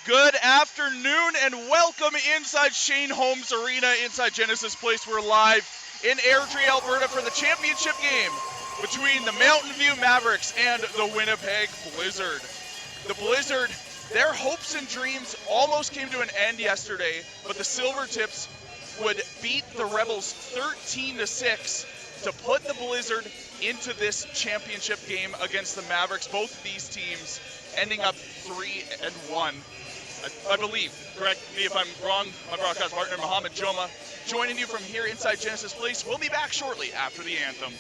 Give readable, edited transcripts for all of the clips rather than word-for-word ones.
Good afternoon and welcome inside Shane Holmes Arena, inside Genesis Place. We're live in Airdrie, Alberta for the championship game between the Mountain View Mavericks and the Winnipeg Blizzard. The Blizzard, their hopes and dreams almost came to an end yesterday, but the Silvertips would beat the Rebels 13-6 to put the Blizzard into this championship game against the Mavericks. Both of these teams ending up 3-1. I believe, correct me if I'm wrong, my broadcast partner Mohammed Joma joining you from here inside Genesis Place. We'll be back shortly after the anthem.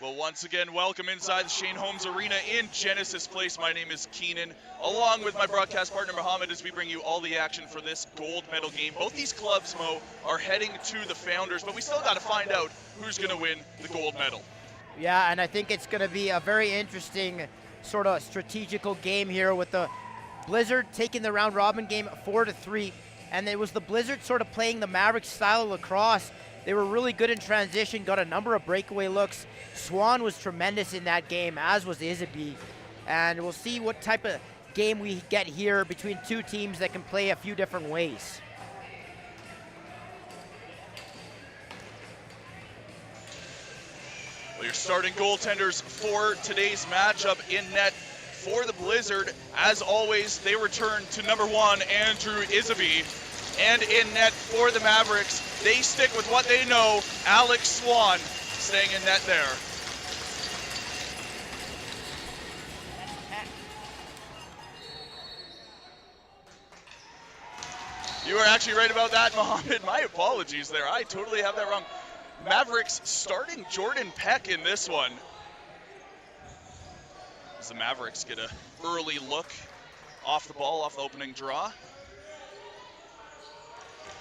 Well, once again, welcome inside the Shane Holmes Arena in Genesis Place. My name is Keenan, along with my broadcast partner Mohammed, as we bring you all the action for this gold medal game. Both these clubs, Mo, are heading to the Founders, but we still got to find out who's going to win the gold medal. Yeah, and I think it's going to be a very interesting sort of strategical game here with the Blizzard taking the round robin game 4-3, and it was the Blizzard sort of playing the Mavericks style of lacrosse. They were really good in transition, got a number of breakaway looks. Swan was tremendous in that game, as was Isaby. And we'll see what type of game we get here between two teams that can play a few different ways. Well, your starting goaltenders for today's matchup in net for the Blizzard. As always, they return to number 1, Andrew Isaby. And in net for the Mavericks, they stick with what they know, Alex Swan staying in net there. You are actually right about that, Mohammed. My apologies there. I totally have that wrong. Mavericks starting Jordan Peck in this one. As the Mavericks get an early look off the ball, off the opening draw.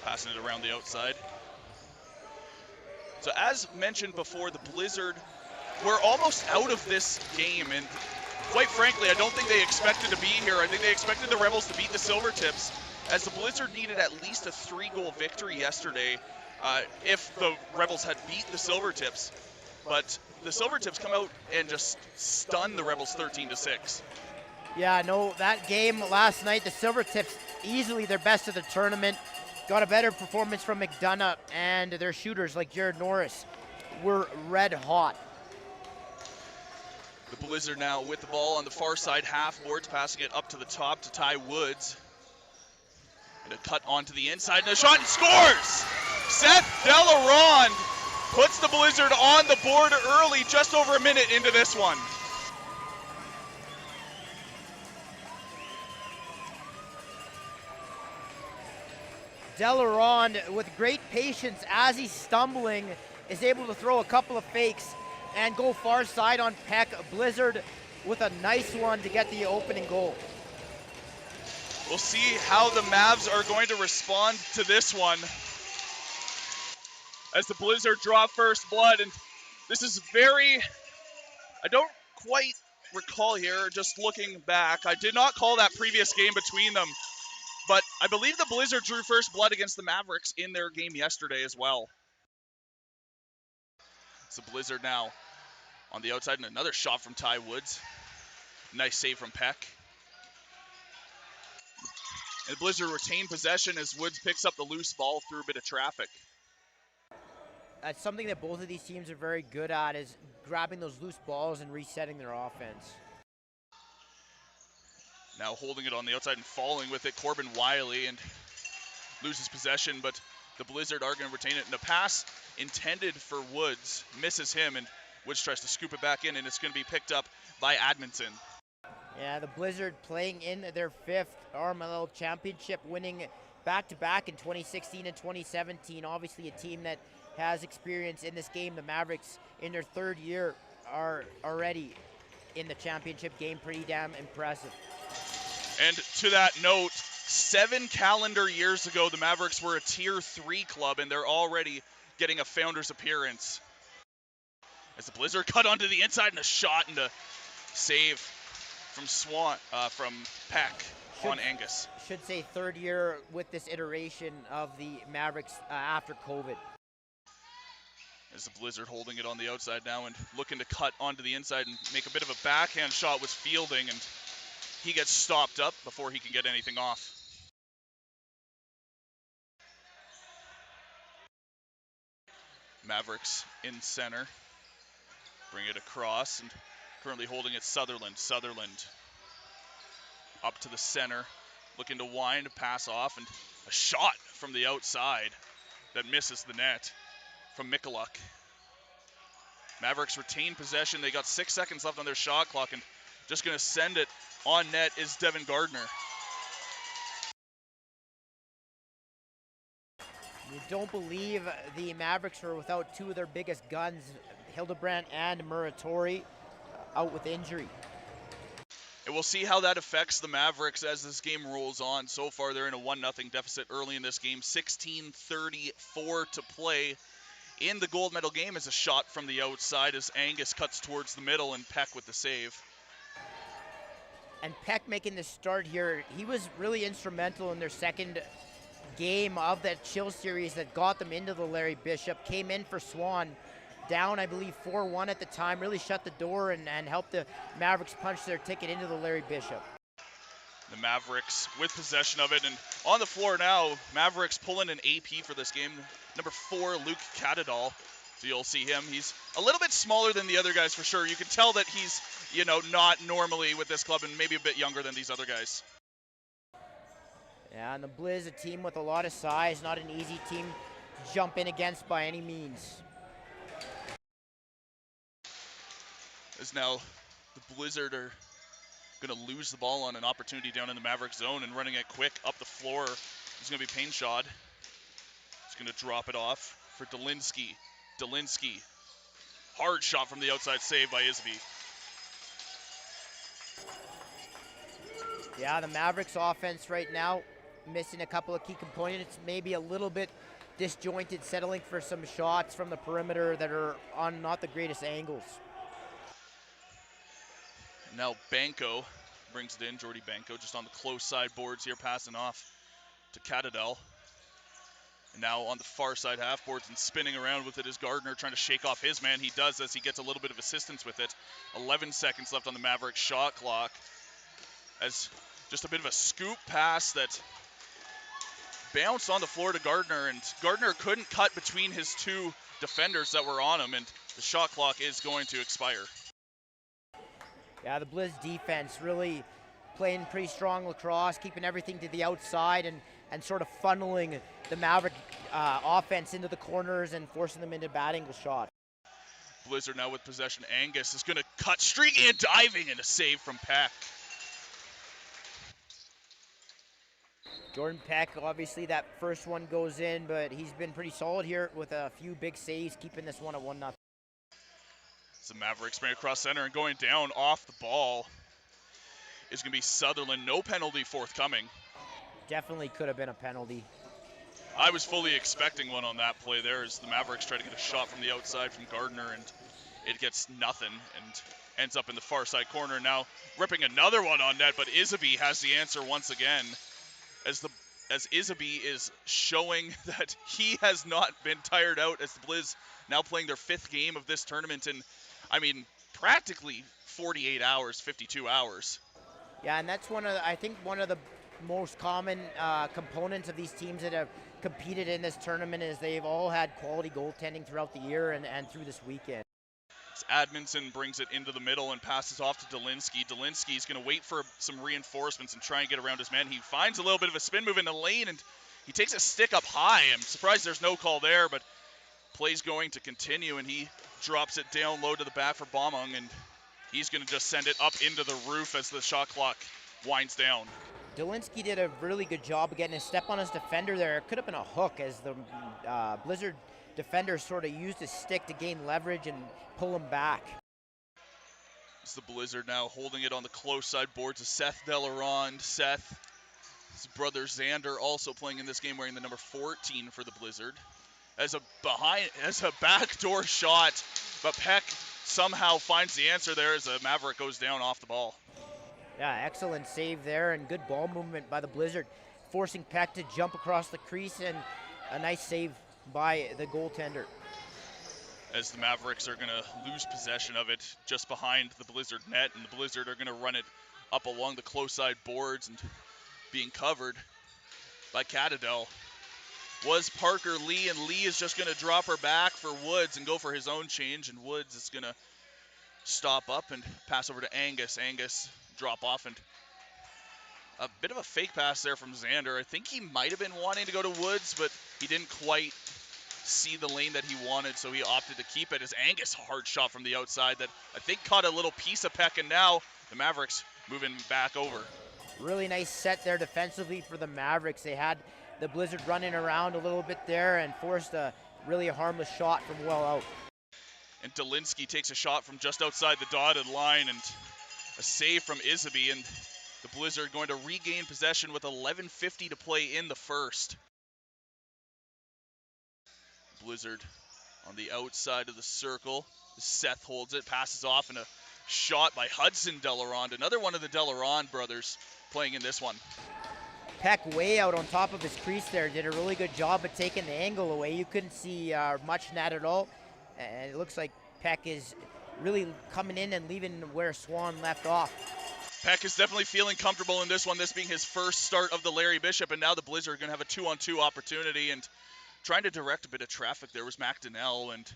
Passing it around the outside. So as mentioned before, the Blizzard were almost out of this game, and quite frankly, I don't think they expected to be here. I think they expected the Rebels to beat the Silvertips, as the Blizzard needed at least a 3-goal victory yesterday if the Rebels had beat the Silvertips. But the Silvertips come out and just stun the Rebels 13-6. Yeah, no, that game last night, the Silvertips easily their best of the tournament. Got a better performance from McDonough, and their shooters like Jared Norris were red hot. The Blizzard now with the ball on the far side half boards, passing it up to the top to Ty Woods. And a cut onto the inside, and a shot, and scores! Seth Delarond puts the Blizzard on the board early, just over a minute into this one. Delarond, with great patience as he's stumbling, is able to throw a couple of fakes and go far side on Peck. Blizzard with a nice one to get the opening goal. We'll see how the Mavs are going to respond to this one as the Blizzard draw first blood. And this is I don't quite recall here, just looking back. I did not call that previous game between them, but I believe the Blizzard drew first blood against the Mavericks in their game yesterday as well. It's the Blizzard now on the outside, and another shot from Ty Woods. Nice save from Peck. And Blizzard retain possession as Woods picks up the loose ball through a bit of traffic. That's something that both of these teams are very good at, is grabbing those loose balls and resetting their offense. Now holding it on the outside and falling with it, Corbin Wiley, and loses possession, but the Blizzard are going to retain it. And a pass intended for Woods misses him, and Woods tries to scoop it back in, and it's going to be picked up by Admonton. Yeah, the Blizzard playing in their 5th RMLL championship, winning back-to-back in 2016 and 2017. Obviously a team that has experience in this game. The Mavericks, in their 3rd year, are already in the championship game. Pretty damn impressive. And to that note, 7 calendar years ago, the Mavericks were a Tier 3 club, and they're already getting a Founders appearance. As the Blizzard cut onto the inside, and a shot and a save from Peck on Angus. Should say 3rd year with this iteration of the Mavericks after COVID. As the Blizzard holding it on the outside now and looking to cut onto the inside and make a bit of a backhand shot with Fielding, and he gets stopped up before he can get anything off. Mavericks in center. Bring it across, and currently holding it Sutherland. Sutherland up to the center, looking to wind, pass off, and a shot from the outside that misses the net from Mikulak. Mavericks retain possession. They got 6 seconds left on their shot clock, and just going to send it on net is Devin Gardner. You don't believe the Mavericks are without 2 of their biggest guns, Hildebrandt and Muratori, out with injury. And we'll see how that affects the Mavericks as this game rolls on. So far, they're in a 1-0 deficit early in this game. 16:34 to play in the gold medal game. As a shot from the outside as Angus cuts towards the middle, and Peck with the save. And Peck making the start here. He was really instrumental in their 2nd game of that Chill series that got them into the Larry Bishop. Came in for Swan, down I believe 4-1 at the time, really shut the door and helped the Mavericks punch their ticket into the Larry Bishop. The Mavericks with possession of it, and on the floor now, Mavericks pulling an AP for this game. Number 4, Luke Catadall. So you'll see him. He's a little bit smaller than the other guys for sure. You can tell that he's, not normally with this club and maybe a bit younger than these other guys. Yeah, and the Blizz, a team with a lot of size, not an easy team to jump in against by any means. As now the Blizzard are going to lose the ball on an opportunity down in the Maverick zone, and running it quick up the floor is going to be Painshad. He's going to drop it off for Delinsky. Delinsky, hard shot from the outside, save by Isby. Yeah, the Mavericks offense right now missing a couple of key components, maybe a little bit disjointed, settling for some shots from the perimeter that are on not the greatest angles. Now Banco brings it in, Jordy Banco, just on the close side boards here, passing off to Catadell. And now on the far side half boards and spinning around with it is Gardner, trying to shake off his man. He does, as he gets a little bit of assistance with it. 11 seconds left on the Mavericks shot clock. As just a bit of a scoop pass that bounced on the floor to Gardner, and Gardner couldn't cut between his 2 defenders that were on him, and the shot clock is going to expire. Yeah, the Blizz defense really playing pretty strong lacrosse, keeping everything to the outside and sort of funneling the Maverick offense into the corners and forcing them into bad angle shots. Blizzard now with possession. Angus is going to cut, streaking and diving, and a save from Peck. Jordan Peck, obviously that first one goes in, but he's been pretty solid here with a few big saves, keeping this one at 1-0. It's the Mavericks bring across center, and going down off the ball is going to be Sutherland. No penalty forthcoming. Definitely could have been a penalty. I was fully expecting one on that play there as the Mavericks try to get a shot from the outside from Gardner, and it gets nothing and ends up in the far side corner. Now ripping another one on net, but Isaby has the answer once again as Isaby is showing that he has not been tired out as the Blizz now playing their 5th game of this tournament in, I mean, practically 48 hours, 52 hours. Yeah, and that's I think one of the most common components of these teams that have competed in this tournament is they've all had quality goaltending throughout the year and through this weekend. Admonson brings it into the middle and passes off to Delinsky. Delinsky's going to wait for some reinforcements and try and get around his man. He finds a little bit of a spin move in the lane, and he takes a stick up high. I'm surprised there's no call there, but play's going to continue, and he drops it down low to the back for Baumung, and he's going to just send it up into the roof as the shot clock winds down. Delinsky did a really good job of getting a step on his defender there. It could have been a hook as the Blizzard defender sort of used his stick to gain leverage and pull him back. It's the Blizzard now holding it on the close side boards of Seth Delarond. Seth, his brother Xander, also playing in this game wearing the number 14 for the Blizzard. As a backdoor shot, but Peck somehow finds the answer there as a Maverick goes down off the ball. Yeah, excellent save there and good ball movement by the Blizzard, forcing Peck to jump across the crease, and a nice save by the goaltender. As the Mavericks are going to lose possession of it just behind the Blizzard net, and the Blizzard are going to run it up along the close side boards, and being covered by Catadell was Parker Lee, and Lee is just going to drop her back for Woods and go for his own change, and Woods is going to stop up and pass over to Angus. Angus drop off, and a bit of a fake pass there from Xander. I think he might have been wanting to go to Woods, but he didn't quite see the lane that he wanted, so he opted to keep it as Angus, a hard shot from the outside that I think caught a little piece of Peck, and now the Mavericks moving back over. Really nice set there defensively for the Mavericks. They had the Blizzard running around a little bit there and forced a harmless shot from well out. And Delinsky takes a shot from just outside the dotted line, and a save from Isaby, and the Blizzard going to regain possession with 11:50 to play in the first. Blizzard on the outside of the circle. Seth holds it, passes off, and a shot by Hudson Delarond. Another one of the Delarond brothers playing in this one. Peck way out on top of his crease there, did a really good job of taking the angle away. You couldn't see much net at all. And it looks like Peck is really coming in and leaving where Swan left off. Peck is definitely feeling comfortable in this one, this being his first start of the Larry Bishop, and now the Blizzard are going to have a 2-on-2 opportunity, and trying to direct a bit of traffic there was McDonnell, and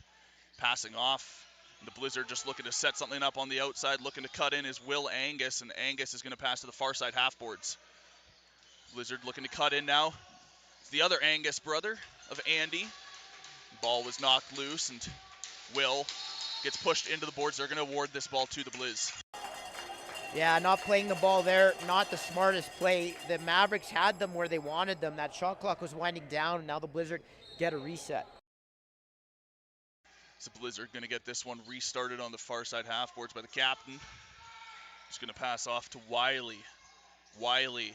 passing off. And the Blizzard just looking to set something up on the outside, looking to cut in is Will Angus, and Angus is going to pass to the far side half boards. Blizzard looking to cut in now. It's the other Angus brother of Andy. Ball was knocked loose, and Will gets pushed into the boards. They're going to award this ball to the Blizz. Yeah, not playing the ball there, not the smartest play. The Mavericks had them where they wanted them. That shot clock was winding down, and now the Blizzard get a reset. So Blizzard going to get this one restarted on the far side half boards by the captain. He's going to pass off to Wiley. Wiley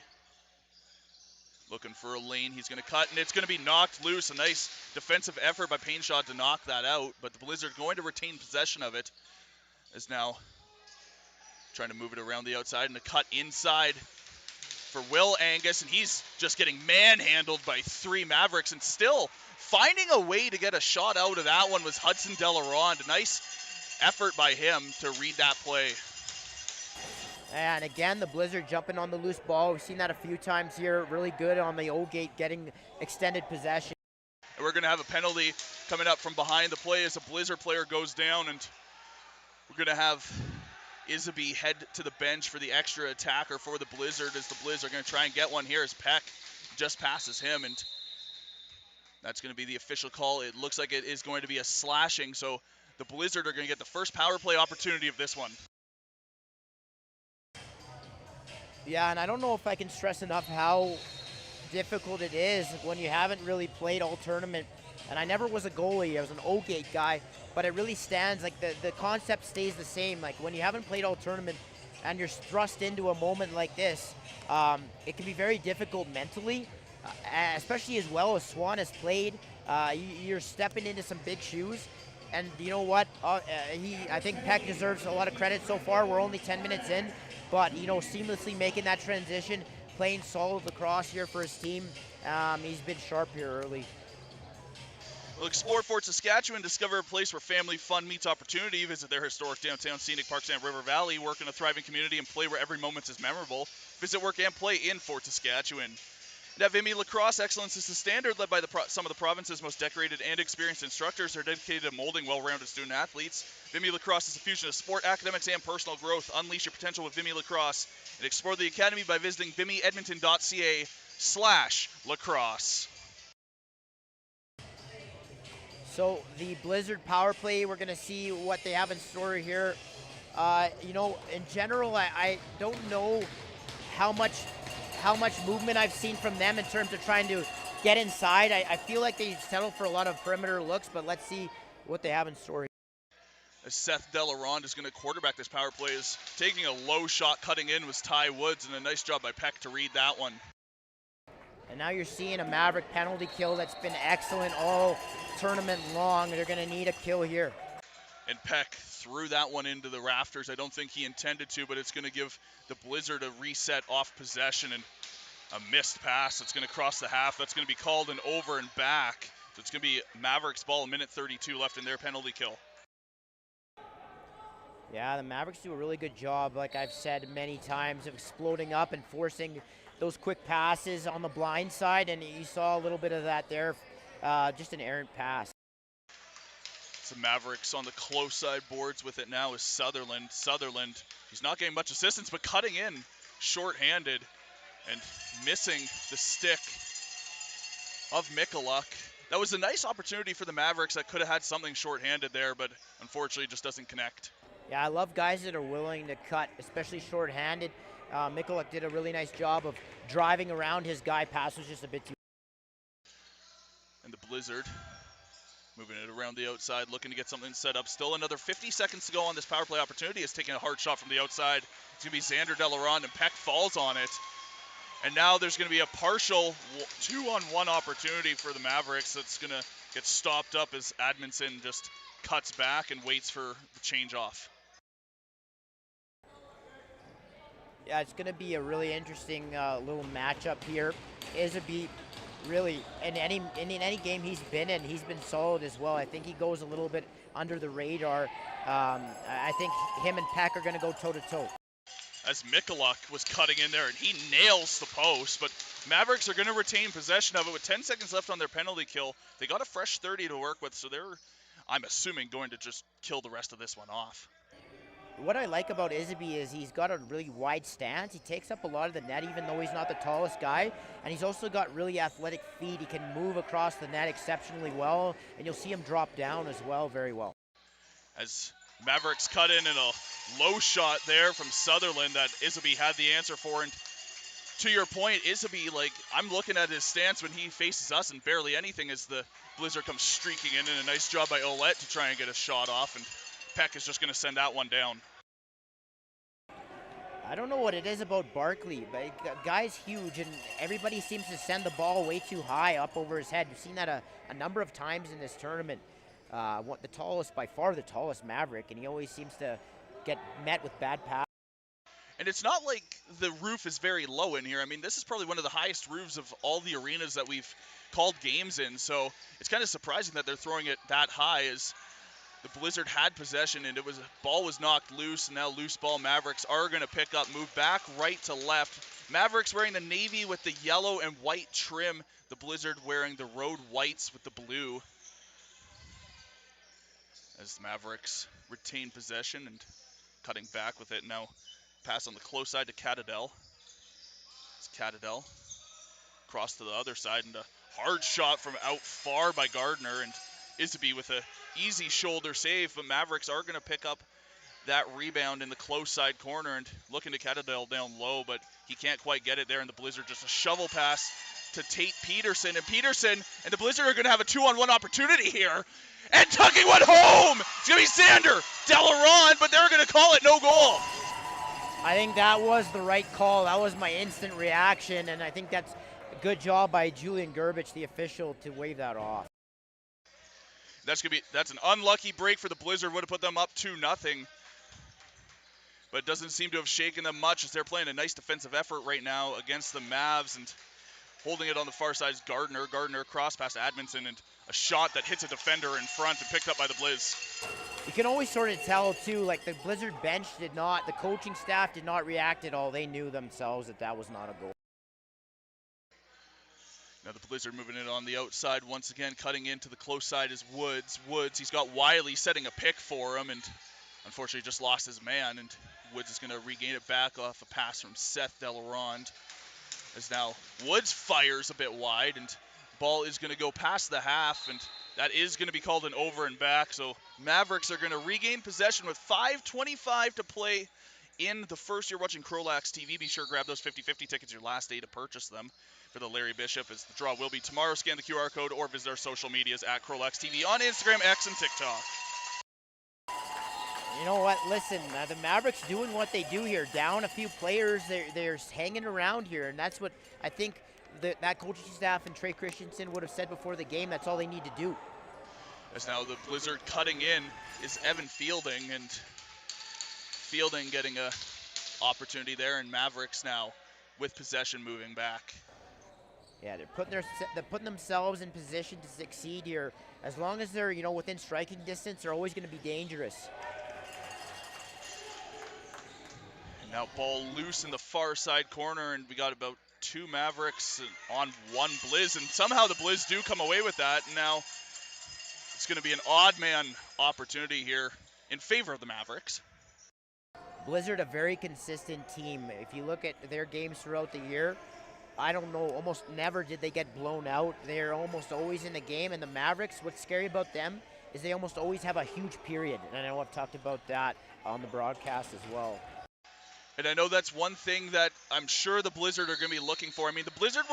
looking for a lane. He's going to cut, and it's going to be knocked loose. A nice defensive effort by Payneshaw to knock that out, but the Blizzard going to retain possession of it, as now trying to move it around the outside and a cut inside for Will Angus, and he's just getting manhandled by 3 Mavericks, and still finding a way to get a shot out of that one was Hudson Delarond. A nice effort by him to read that play. And again, the Blizzard jumping on the loose ball. We've seen that a few times here. Really good on the O-gate, getting extended possession. And we're going to have a penalty coming up from behind the play as a Blizzard player goes down, and we're going to have Isaby head to the bench for the extra attacker for the Blizzard, as the Blizzard are going to try and get one here as Peck just passes him, and that's going to be the official call. It looks like it is going to be a slashing, so the Blizzard are going to get the first power play opportunity of this one. Yeah, and I don't know if I can stress enough how difficult it is when you haven't really played all tournament. And I never was a goalie, I was an O-gate guy, but it really stands, like the concept stays the same. Like when you haven't played all tournament, and you're thrust into a moment like this, it can be very difficult mentally, especially as well as Swan has played. You're stepping into some big shoes. And you know what? I think Peck deserves a lot of credit so far. We're only 10 minutes in, but seamlessly making that transition, playing solid lacrosse here for his team. He's been sharp here early. Well, explore Fort Saskatchewan, discover a place where family fun meets opportunity. Visit their historic downtown scenic parks and River Valley. Work in a thriving community and play where every moment is memorable. Visit, work, and play in Fort Saskatchewan. And at Vimy Lacrosse, excellence is the standard, led by some of the province's most decorated and experienced instructors who are dedicated to molding well-rounded student athletes. Vimy Lacrosse is a fusion of sport, academics, and personal growth. Unleash your potential with Vimy Lacrosse and explore the academy by visiting vimyedmonton.ca/lacrosse. So the Blizzard power play, we're going to see what they have in store here. In general, I don't know how much movement I've seen from them in terms of trying to get inside. I feel like they settle for a lot of perimeter looks, but let's see what they have in store. As Seth Delaronde is going to quarterback this power play, is taking a low shot, cutting in was Ty Woods, and a nice job by Peck to read that one. And now you're seeing a Maverick penalty kill that's been excellent all tournament long. They're going to need a kill here. And Peck threw that one into the rafters. I don't think he intended to, but it's going to give the Blizzard a reset off possession, and a missed pass that's going to cross the half. That's going to be called an over and back. So it's going to be Mavericks ball, a minute 32 left in their penalty kill. Yeah, the Mavericks do a really good job, like I've said many times, of exploding up and forcing those quick passes on the blind side, and you saw a little bit of that there, just an errant pass. The Mavericks on the close side boards with it now is Sutherland. Sutherland, he's not getting much assistance, but cutting in short-handed and missing the stick of Mikulak. That was a nice opportunity for the Mavericks that could have had something short-handed there, but unfortunately just doesn't connect. Yeah, I love guys that are willing to cut, especially short-handed. Mikulak did a really nice job of driving around his guy. Pass was just a bit too. And the Blizzard moving it around the outside, looking to get something set up. Still another 50 seconds to go on this power play opportunity. Is taking a hard shot from the outside. It's going to be Xander Delaronde, and Peck falls on it. And now there's going to be a partial 2-on-1 opportunity for the Mavericks that's going to get stopped up as Admonson just cuts back and waits for the change off. Yeah, it's going to be a really interesting little matchup here. Isaby, really, in any game he's been in, he's been solid as well. I think he goes a little bit under the radar. I think him and Peck are going to go toe-to-toe. As Mikulak was cutting in there, and he nails the post, but Mavericks are going to retain possession of it with 10 seconds left on their penalty kill. They got a fresh 30 to work with, so they're, I'm assuming, going to just kill the rest of this one off. What I like about Isaby is he's got a really wide stance. He takes up a lot of the net, even though he's not the tallest guy. And he's also got really athletic feet. He can move across the net exceptionally well, and you'll see him drop down as well very well. As Mavericks cut in and a low shot there from Sutherland that Isaby had the answer for. And to your point, Isaby, like, I'm looking at his stance when he faces us and barely anything as the Blizzard comes streaking in, and a nice job by Ouellette to try and get a shot off. And Peck is just going to send that one down. I don't know what it is about Barkley, but the guy's huge, and everybody seems to send the ball way too high up over his head. We've seen that a number of times in this tournament. By far the tallest Maverick, and he always seems to get met with bad pass. And it's not like the roof is very low in here. I mean, this is probably one of the highest roofs of all the arenas that we've called games in, so it's kind of surprising that they're throwing it that high as the Blizzard had possession, and ball was knocked loose, and now loose ball Mavericks are going to pick up, move back right to left. Mavericks wearing the navy with the yellow and white trim, the Blizzard wearing the road whites with the blue. As the Mavericks retain possession and cutting back with it. Now pass on the close side to Catadell. It's Catadell across to the other side, and a hard shot from out far by Gardner, and Isaby with a easy shoulder save, but Mavericks are going to pick up that rebound in the close side corner and looking to Catadell down low, but he can't quite get it there, and the Blizzard just a shovel pass to Tate Peterson, and Peterson and the Blizzard are going to have a 2-on-1 opportunity here, and tucking one home. It's going to be Xander Delaronde, but they're going to call it no goal. I think that was the right call. That was my instant reaction, and I think that's a good job by Julian Gerbich, the official, to wave that off. That's an unlucky break for the Blizzard. Would have put them up 2-0. But it doesn't seem to have shaken them much as they're playing a nice defensive effort right now against the Mavs, and holding it on the far side is Gardner. Gardner cross past Admonson, and a shot that hits a defender in front and picked up by the Blizz. You can always sort of tell too, like the Blizzard bench did not, the coaching staff did not react at all. They knew themselves that that was not a goal. Now the Blizzard moving it on the outside once again, cutting into the close side is Woods. Woods, he's got Wiley setting a pick for him, and unfortunately just lost his man, and Woods is going to regain it back off a pass from Seth Delarond. As now Woods fires a bit wide, and ball is going to go past the half, and that is going to be called an over and back. So Mavericks are going to regain possession with 5:25 to play in the first. You're watching CROW LAX TV. Be sure to grab those 50/50 tickets, your last day to purchase them for the Larry Bishop, as the draw will be tomorrow. Scan the QR code or visit our social medias at CROW LAX TV on Instagram, X, and TikTok. You know what? Listen, the Mavericks doing what they do here. Down a few players, they're hanging around here, and that's what I think that coaching staff and Trey Christensen would have said before the game. That's all they need to do. As now the Blizzard cutting in is Evan Fielding, and Fielding getting a opportunity there, and Mavericks now with possession moving back. Yeah, they're putting themselves in position to succeed here. As long as they're within striking distance, they're always going to be dangerous. And now ball loose in the far side corner, and we got about 2 Mavericks on 1 Blizz, and somehow the Blizz do come away with that. And now it's going to be an odd man opportunity here in favor of the Mavericks. Blizzard, a very consistent team. If you look at their games throughout the year, I don't know, almost never did they get blown out. They're almost always in the game. And the Mavericks, what's scary about them is they almost always have a huge period. And I know I've talked about that on the broadcast as well. And I know that's one thing that I'm sure the Blizzard are going to be looking for. I mean, the Blizzard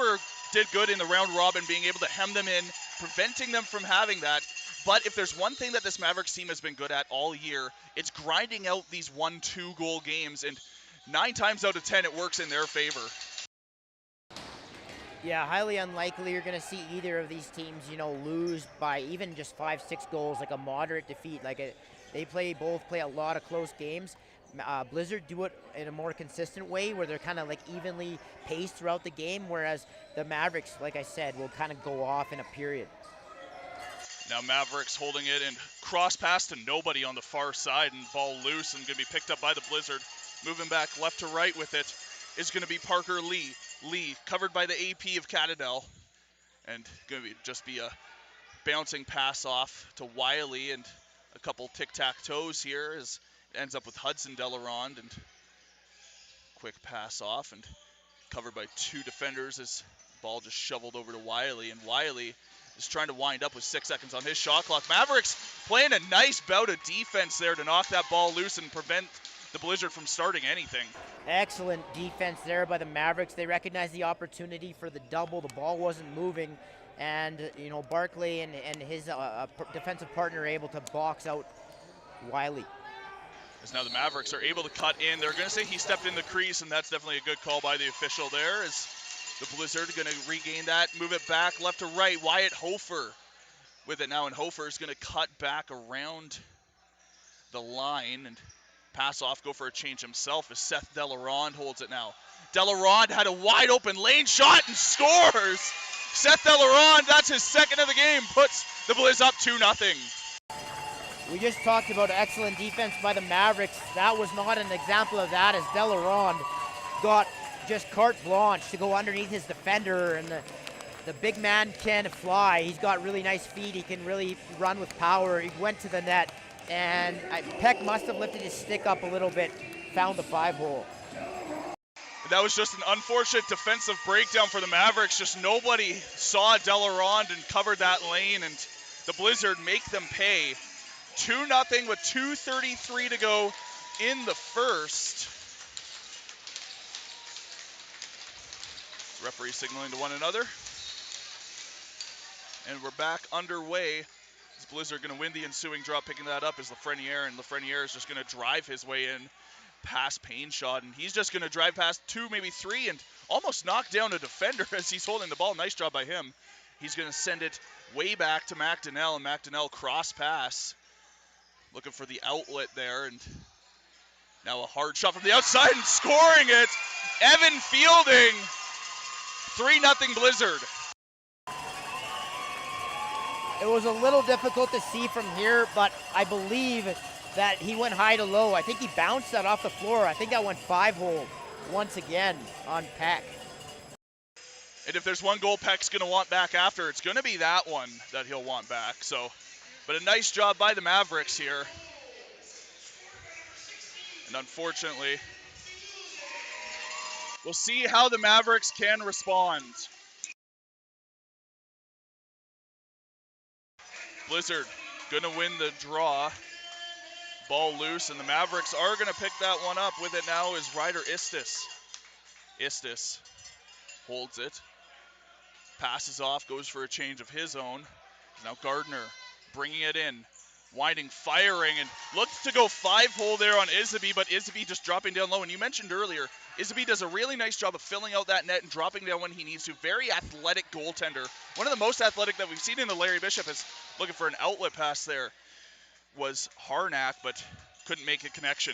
did good in the round robin, being able to hem them in, preventing them from having that. But if there's one thing that this Mavericks team has been good at all year, it's grinding out these 1-2 goal games, and 9 times out of 10 it works in their favor. Yeah, highly unlikely you're going to see either of these teams, lose by even just 5-6 goals, like a moderate defeat. They both play a lot of close games. Blizzard do it in a more consistent way where they're kind of like evenly paced throughout the game, whereas the Mavericks, like I said, will kind of go off in a period. Now Mavericks holding it, and cross pass to nobody on the far side, and ball loose and going to be picked up by the Blizzard. Moving back left to right with it is going to be Parker Lee. Lee covered by the AP of Catadel, and going to just be a bouncing pass off to Wiley, and a couple tic-tac-toes here as it ends up with Hudson Delarond, and quick pass off and covered by 2 defenders as ball just shoveled over to Wiley, and Wiley is trying to wind up with 6 seconds on his shot clock. Mavericks playing a nice bout of defense there to knock that ball loose and prevent the Blizzard from starting anything. Excellent defense there by the Mavericks. They recognized the opportunity for the double. The ball wasn't moving, and Barkley and his defensive partner are able to box out Wiley. As now the Mavericks are able to cut in. They're going to say he stepped in the crease, and that's definitely a good call by the official there, as the Blizzard are going to regain that, move it back left to right. Wyatt Hofer with it now, and Hofer is going to cut back around the line and pass off, go for a change himself as Seth Delarond holds it now. Delarond had a wide open lane shot and scores! Seth Delarond, that's his second of the game, puts the Blizz up 2-0. We just talked about excellent defense by the Mavericks. That was not an example of that, as Delarond got just carte blanche to go underneath his defender, and the big man can fly. He's got really nice feet. He can really run with power. He went to the net, and Peck must have lifted his stick up a little bit, found the 5-hole. That was just an unfortunate defensive breakdown for the Mavericks. Just nobody saw Delarond and covered that lane, and the Blizzard make them pay. 2-0 with 2:33 to go in the first. Referee signaling to one another. And we're back underway. Blizzard going to win the ensuing draw, picking that up is Lafreniere, and Lafreniere is just going to drive his way in pass Payne shot, and he's just going to drive past 2, maybe 3, and almost knock down a defender as he's holding the ball. Nice job by him. He's going to send it way back to McDonnell, and McDonnell cross pass. Looking for the outlet there, and now a hard shot from the outside and scoring it. Evan Fielding, 3-0 Blizzard. It was a little difficult to see from here, but I believe that he went high to low. I think he bounced that off the floor. I think that went 5-hole once again on Peck. And if there's one goal Peck's going to want back after, it's going to be that one that he'll want back. So, but a nice job by the Mavericks here. And unfortunately, we'll see how the Mavericks can respond. Blizzard gonna win the draw. Ball loose, and the Mavericks are gonna pick that one up. With it now is Ryder Istis. Istis holds it, passes off, goes for a change of his own. Now Gardner bringing it in, winding, firing, and looks to go 5-hole there on Isaby, but Isaby just dropping down low. And you mentioned earlier, Isaby does a really nice job of filling out that net and dropping down when he needs to. Very athletic goaltender. One of the most athletic that we've seen in the Larry Bishop is looking for an outlet pass there. Was Harnack, but couldn't make a connection.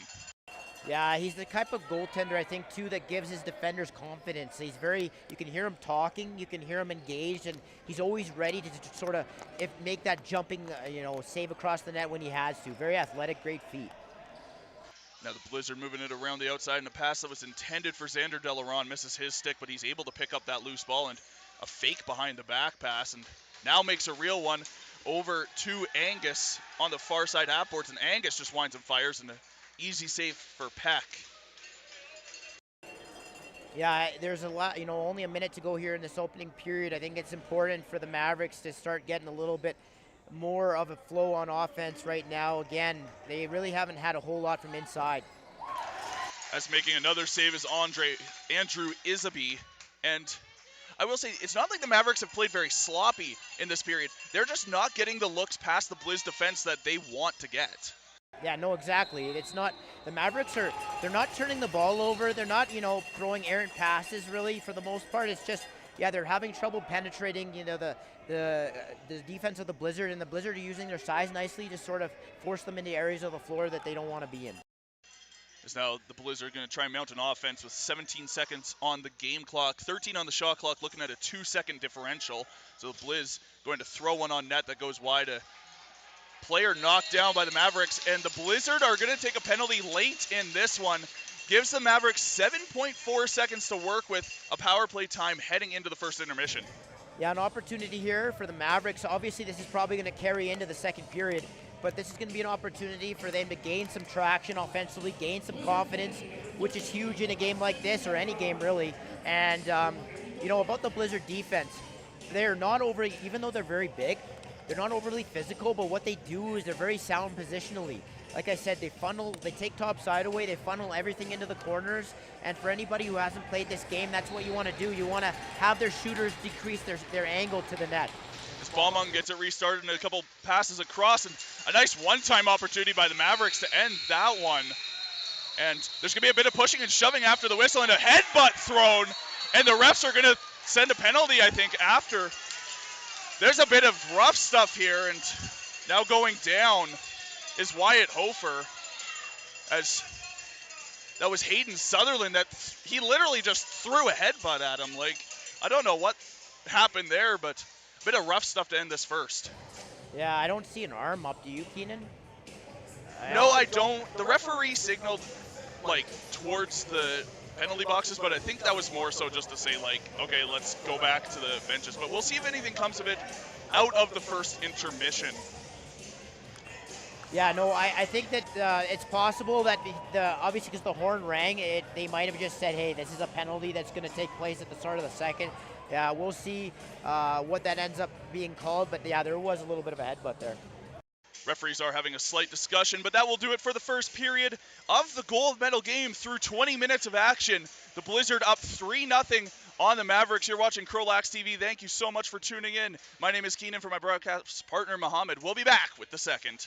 Yeah, he's the type of goaltender, I think, too, that gives his defenders confidence. He's very, you can hear him talking, you can hear him engaged, and he's always ready to sort of make that jumping, save across the net when he has to. Very athletic, great feet. Now the Blizzard moving it around the outside, and a pass that was intended for Xander Delaron misses his stick, but he's able to pick up that loose ball, and a fake behind the back pass, and now makes a real one over to Angus on the far side half boards, and Angus just winds and fires, and an easy save for Peck. Yeah, there's a lot, only a minute to go here in this opening period. I think it's important for the Mavericks to start getting a little bit more of a flow on offense right now. Again, they really haven't had a whole lot from inside. As making another save is Andrew Isaby, and I will say, it's not like the Mavericks have played very sloppy in this period. They're just not getting the looks past the Blizz defense that they want to get. Yeah, no, exactly. It's not, the Mavericks they're not turning the ball over. They're not, throwing errant passes really for the most part. It's just, yeah, they're having trouble penetrating, the defense of the Blizzard, and the Blizzard are using their size nicely to sort of force them into areas of the floor that they don't want to be in. Is now the Blizzard going to try and mount an offense with 17 seconds on the game clock, 13 on the shot clock, looking at a 2-second differential. So the Blizz going to throw one on net that goes wide. A player knocked down by the Mavericks, and the Blizzard are going to take a penalty late in this one. Gives the Mavericks 7.4 seconds to work with, a power play time heading into the first intermission. Yeah, an opportunity here for the Mavericks. Obviously, this is probably going to carry into the second period, but this is going to be an opportunity for them to gain some traction offensively, gain some confidence, which is huge in a game like this, or any game really. And, about the Blizzard defense, they're not even though they're very big, they're not overly physical, but what they do is they're very sound positionally. Like I said, they take top side away, they funnel everything into the corners, and for anybody who hasn't played this game, that's what you want to do. You want to have their shooters decrease their angle to the net. As Baumung gets it restarted and a couple passes across, and a nice one-time opportunity by the Mavericks to end that one. And there's going to be a bit of pushing and shoving after the whistle, and a headbutt thrown, and the refs are going to send a penalty, I think, after. There's a bit of rough stuff here, and now going down is Wyatt Hofer, as that was Hayden Sutherland that he literally just threw a headbutt at him. Like, I don't know what happened there, but a bit of rough stuff to end this first. Yeah, I don't see an arm up. Do you, Keenan? No, I don't. The referee signaled, towards the penalty boxes, but I think that was more so just to say, okay, let's go back to the benches. But we'll see if anything comes of it out of the first intermission. Yeah, no, I think that it's possible that obviously because the horn rang, they might have just said, hey, this is a penalty that's going to take place at the start of the second. Yeah, we'll see what that ends up being called, but yeah, there was a little bit of a headbutt there. Referees are having a slight discussion, but that will do it for the first period of the gold medal game through 20 minutes of action. The Blizzard up 3-0 on the Mavericks. You're watching CROW LAX TV. Thank you so much for tuning in. My name is Keenan, for my broadcast partner, Mohammed. We'll be back with the second.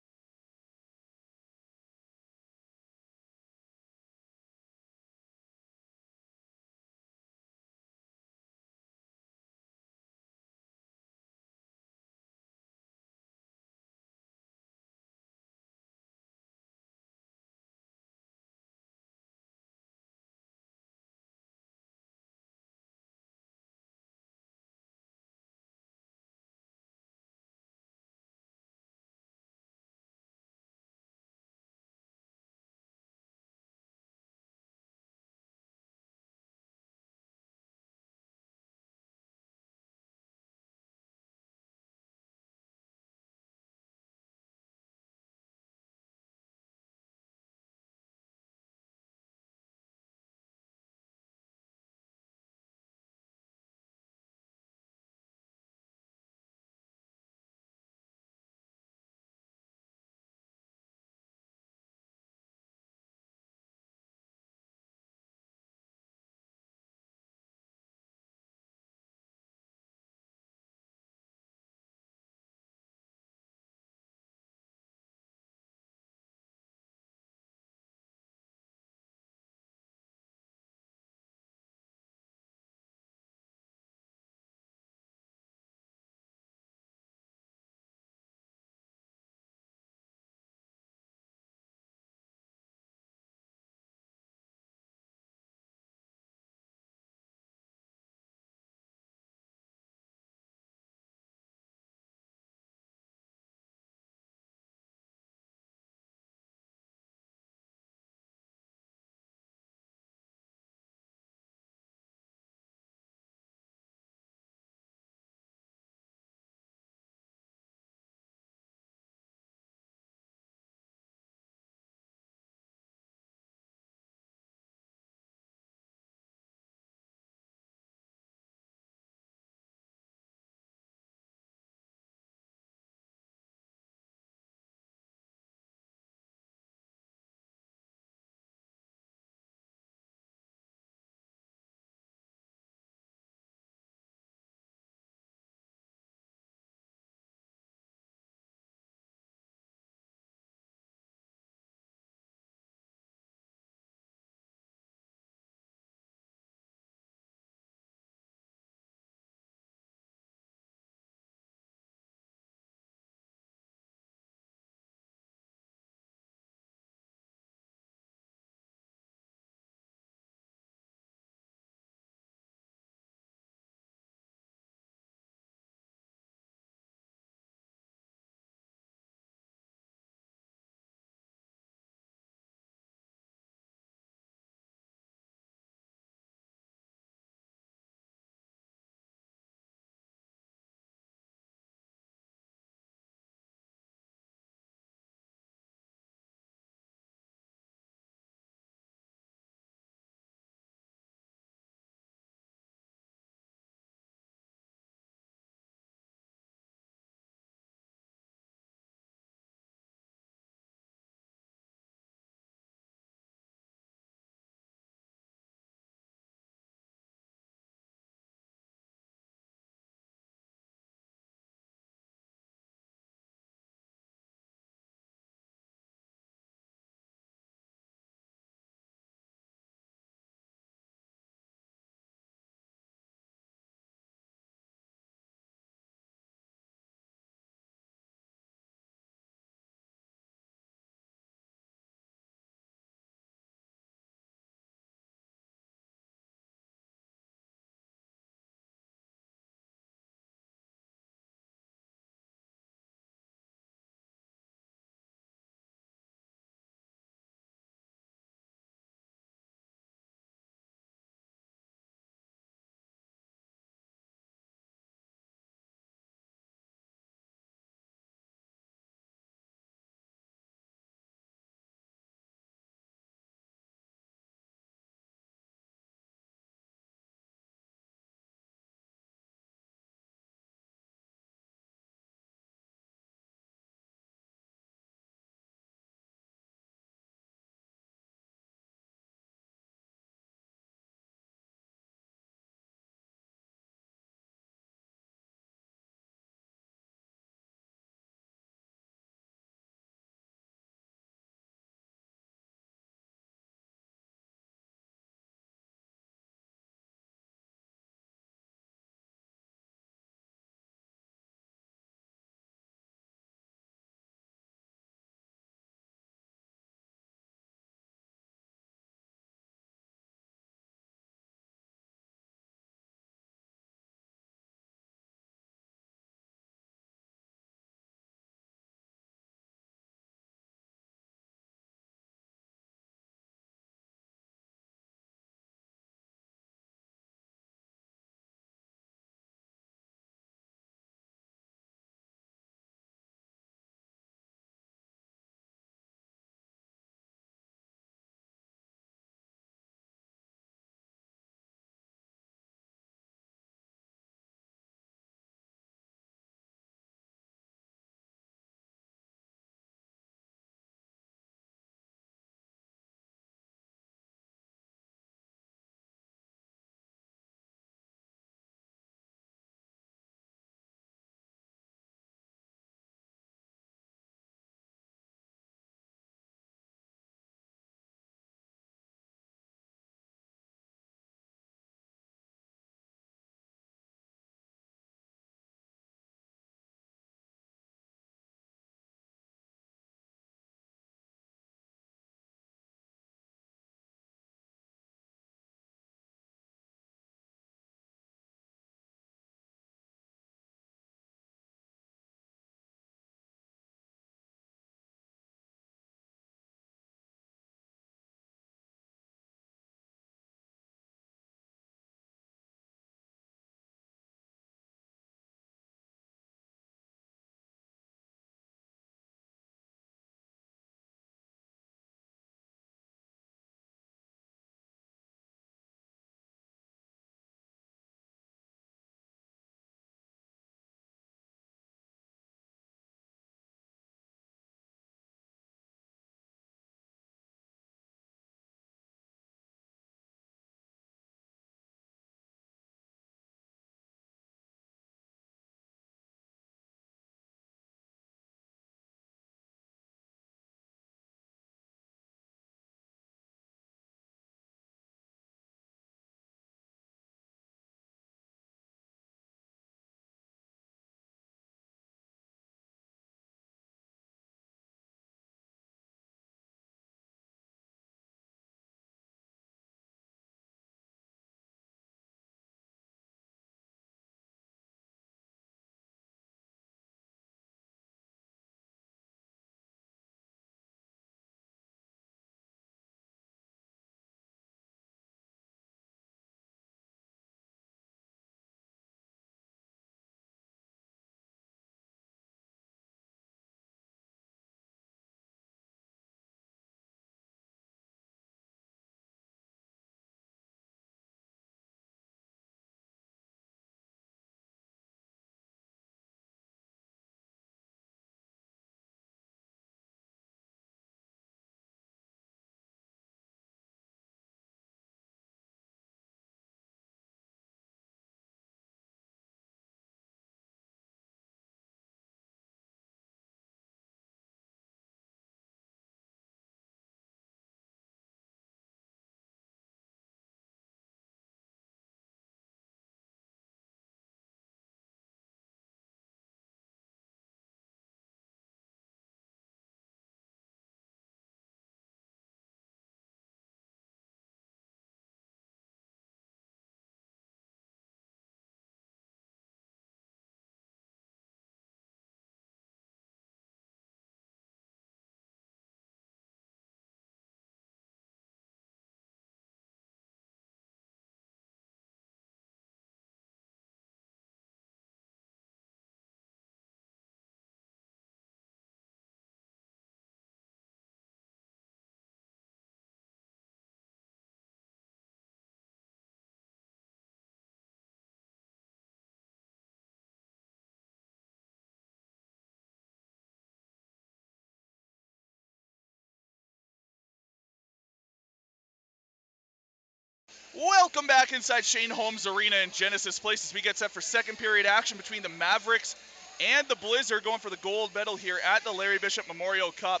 Welcome back inside Shane Holmes Arena in Genesis Place as we get set for second period action between the Mavericks and the Blizzard, going for the gold medal here at the Larry Bishop Memorial Cup.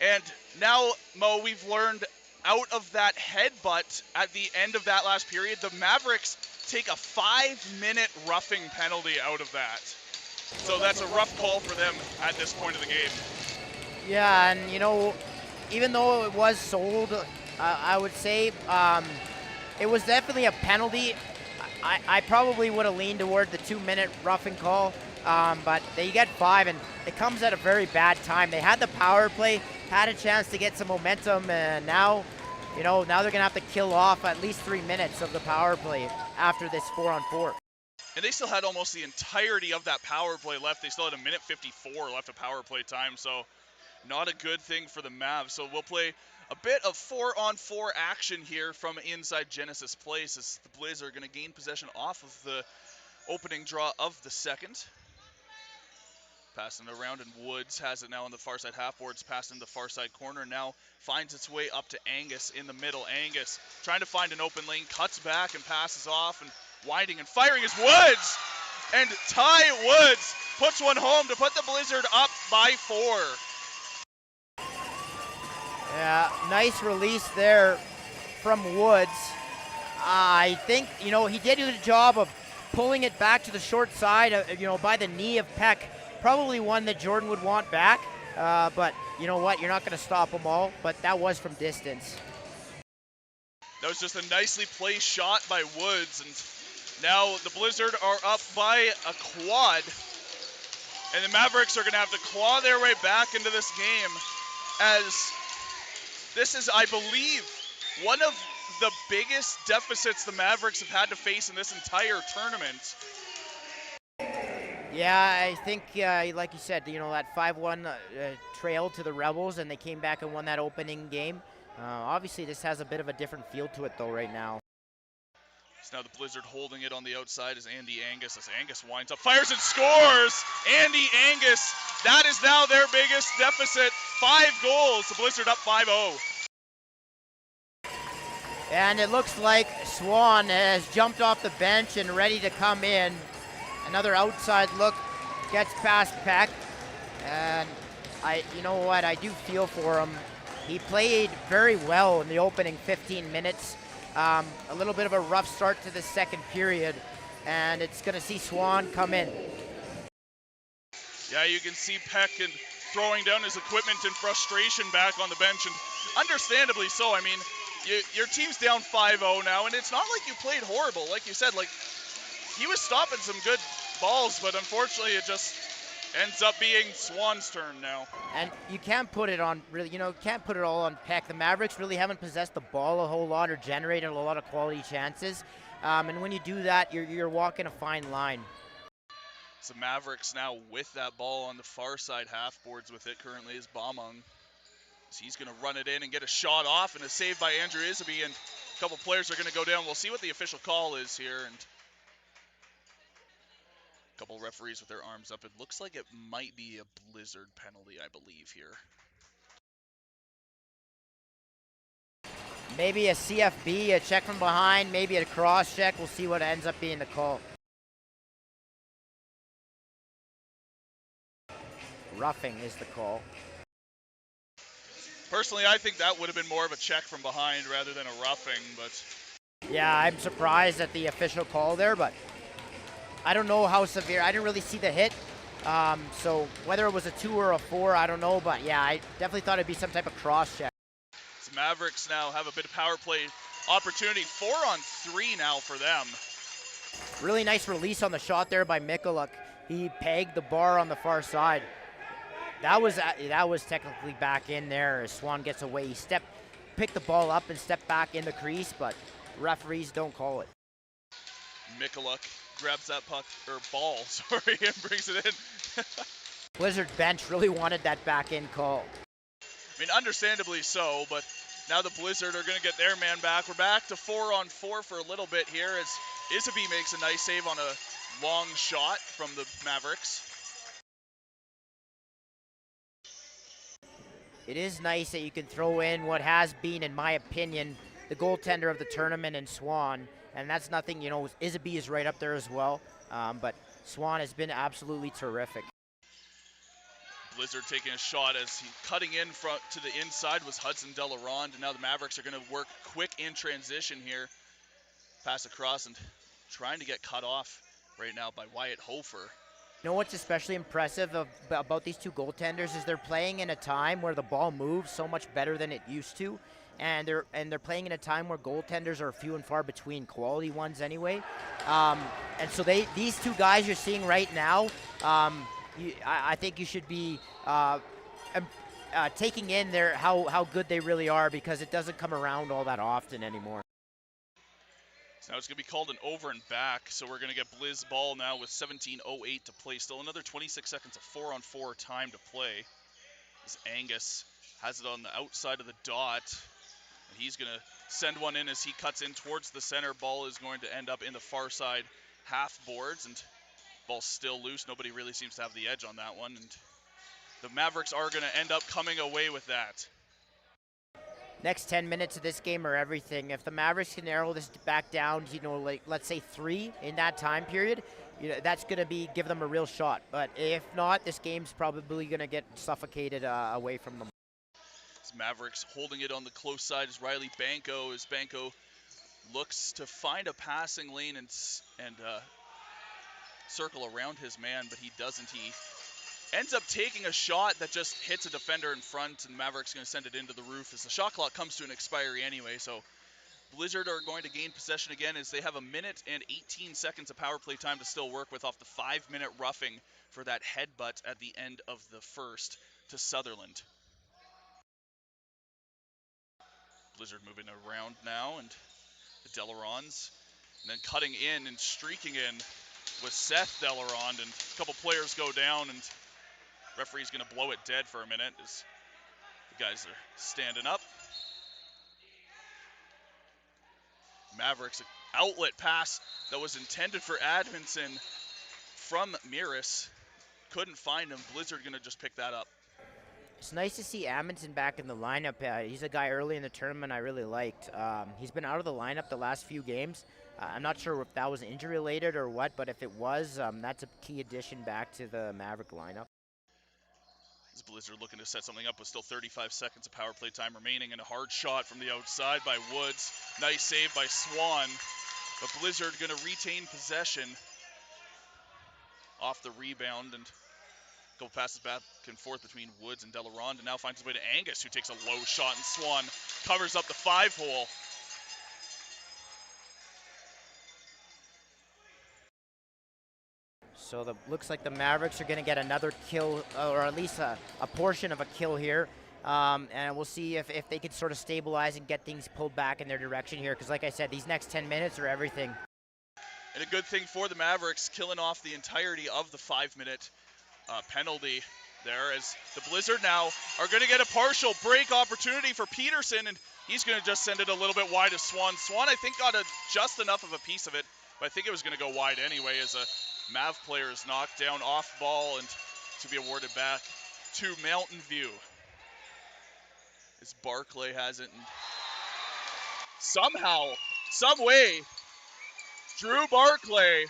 And now, Mo, we've learned out of that headbutt at the end of that last period, the Mavericks take a 5-minute roughing penalty out of that. So that's a rough call for them at this point of the game. Yeah, and even though it was sold, I would say it was definitely a penalty. I probably would have leaned toward the 2-minute roughing call, but they get 5, and it comes at a very bad time. They had the power play, had a chance to get some momentum, and now they're going to have to kill off at least 3 minutes of the power play after this 4-on-4. And they still had almost the entirety of that power play left. They still had 1:54 left of power play time, so not a good thing for the Mavs. So we'll play a bit of 4-on-4 action here from inside Genesis Place as the Blazers are going to gain possession off of the opening draw of the second. Passing it around, and Woods has it now on the far side half boards, passing the far side corner, now finds its way up to Angus in the middle. Angus trying to find an open lane, cuts back and passes off, and winding and firing is Woods! And Ty Woods puts one home to put the Blizzard up by 4. Yeah, nice release there from Woods. I think, he did a good job of pulling it back to the short side, by the knee of Peck. Probably one that Jordan would want back, but you know what? You're not going to stop them all, but that was from distance. That was just a nicely placed shot by Woods, and now the Blizzard are up by a quad, and the Mavericks are going to have to claw their way back into this game, as this is, I believe, one of the biggest deficits the Mavericks have had to face in this entire tournament. Yeah, I think, like you said, that 5-1 trail to the Rebels, and they came back and won that opening game. Obviously, this has a bit of a different feel to it, though, right now. So now the Blizzard holding it on the outside is Andy Angus, as Angus winds up, fires and scores! Andy Angus, that is now their biggest deficit. 5 goals, the Blizzard up 5-0. And it looks like Swan has jumped off the bench and ready to come in. Another outside look, gets past Peck, and you know what, I do feel for him. He played very well in the opening 15 minutes. A little bit of a rough start to the second period, and it's going to see Swan come in. Yeah, you can see Peck and throwing down his equipment in frustration back on the bench, and understandably so. I mean, your team's down 5-0 now, and it's not like you played horrible. Like you said, he was stopping some good balls, but unfortunately it just ends up being Swan's turn now. And you can't put it on, really, can't put it all on Peck. The Mavericks really haven't possessed the ball a whole lot or generated a lot of quality chances. And when you do that, you're walking a fine line. So Mavericks now with that ball on the far side half boards with it currently is Baumung. So he's going to run it in and get a shot off, and a save by Andrew Isaby, and a couple players are going to go down. We'll see what the official call is here, and a couple referees with their arms up. It looks like it might be a Blizzard penalty, I believe, here. Maybe a CFB, a check from behind, maybe a cross check. We'll see what ends up being the call. Roughing is the call. Personally, I think that would have been more of a check from behind rather than a roughing, but yeah, I'm surprised at the official call there, but I don't know how severe. I didn't really see the hit, so whether it was a 2 or a 4, I don't know, but yeah, I definitely thought it'd be some type of cross check. So Mavericks now have a bit of power play opportunity. 4-on-3 now for them. Really nice release on the shot there by Mikulak. He pegged the bar on the far side. That was technically back in there as Swan gets away. He picked the ball up and stepped back in the crease, but referees don't call it. Mikulak grabs that puck, or ball, sorry, and brings it in. Blizzard bench really wanted that back in call. I mean, understandably so, but now the Blizzard are going to get their man back. We're back to 4-on-4 for a little bit here as Isaby makes a nice save on a long shot from the Mavericks. It is nice that you can throw in what has been, in my opinion, the the goaltender of the tournament in Swan, and that's nothing, you know, Isaby is right up there as well, but Swan has been absolutely terrific. Blizzard taking a shot as he cutting in front to the inside was Hudson Delarond, and now the Mavericks are going to work quick in transition here. Pass across and trying to get cut off right now by Wyatt Hofer. You know what's especially impressive about these two goaltenders is they're playing in a time where the ball moves so much better than it used to, and they're playing in a time where goaltenders are few and far between, quality ones anyway. And so these two guys you're seeing right now, I think you should be taking in how good they really are, because it doesn't come around all that often anymore. So now it's going to be called an over and back, so we're going to get Blizz ball now with 17:08 to play. Still another 26 seconds of 4-on-4 time to play. As Angus has it on the outside of the dot, and he's going to send one in as he cuts in towards the center. Ball is going to end up in the far side half boards, and ball's still loose. Nobody really seems to have the edge on that one, and the Mavericks are going to end up coming away with that. Next 10 minutes of this game are everything. If the Mavericks can narrow this back down, you know, like let's say 3 in that time period, you know, that's going to give them a real shot. But if not, this game's probably going to get suffocated away from them. Mavericks holding it on the close side is Riley Banco, as Banco looks to find a passing lane and circle around his man, but he doesn't. He ends up taking a shot that just hits a defender in front, and Mavericks going to send it into the roof as the shot clock comes to an expiry anyway. So Blizzard are going to gain possession again as they have 1 minute and 18 seconds of power play time to still work with off the 5-minute roughing for that headbutt at the end of the first to Sutherland. Blizzard moving around now, and the Delarons, and then cutting in and streaking in with Seth Delarond, and a couple players go down, and referee's going to blow it dead for a minute as the guys are standing up. Mavericks outlet pass that was intended for Admonson from Miras. Couldn't find him. Blizzard going to just pick that up. It's nice to see Amundsen back in the lineup. He's a guy early in the tournament I really liked. He's been out of the lineup the last few games. I'm not sure if that was injury related or what, but if it was, that's a key addition back to the Maverick lineup. As Blizzard looking to set something up with still 35 seconds of power play time remaining, and a hard shot from the outside by Woods. Nice save by Swan, but Blizzard going to retain possession off the rebound, and a couple passes back and forth between Woods and Delarond, and now finds his way to Angus, who takes a low shot, and Swan covers up the 5-hole. So looks like the Mavericks are going to get another kill, or at least a portion of a kill here. And we'll see if they can sort of stabilize and get things pulled back in their direction here, because like I said, these next 10 minutes are everything. And a good thing for the Mavericks, killing off the entirety of the 5-minute penalty there, as the Blizzard now are going to get a partial break opportunity for Peterson, and he's going to just send it a little bit wide to Swan. Swan, I think, got just enough of a piece of it, but I think it was going to go wide anyway, as a Mav player is knocked down off ball and to be awarded back to Mountain View. As Barclay has it, and somehow, some way, Drew Barclay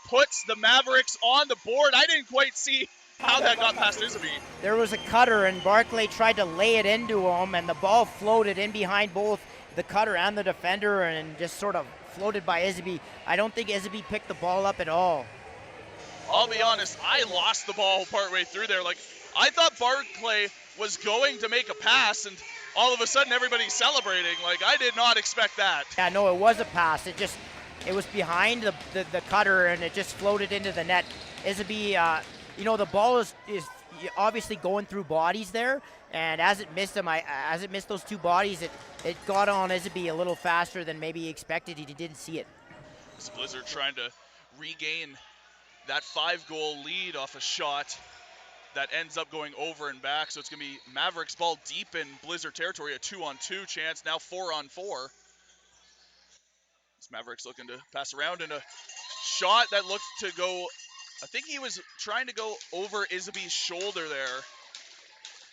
puts the Mavericks on the board. I didn't quite see how that got past Isaby. There was a cutter, and Barclay tried to lay it into him, and the ball floated in behind both the cutter and the defender and just sort of floated by Isaby. I don't think Isaby picked the ball up at all. I'll be honest, I lost the ball partway through there. Like, I thought Barclay was going to make a pass, and all of a sudden everybody's celebrating. Like, I did not expect that. Yeah, no, it was a pass. It was behind the cutter, and it just floated into the net. Isaby, you know, the ball is obviously going through bodies there, and as it missed him, as it missed those two bodies, it got on Isaby a little faster than maybe he expected. He didn't see it. This Blizzard trying to regain that 5-goal lead off a shot that ends up going over and back. So it's going to be Mavericks ball deep in Blizzard territory, a 2-on-2 chance, now 4-on-4. This Mavericks looking to pass around, and a shot that looked to go, I think he was trying to go over Isaby's shoulder there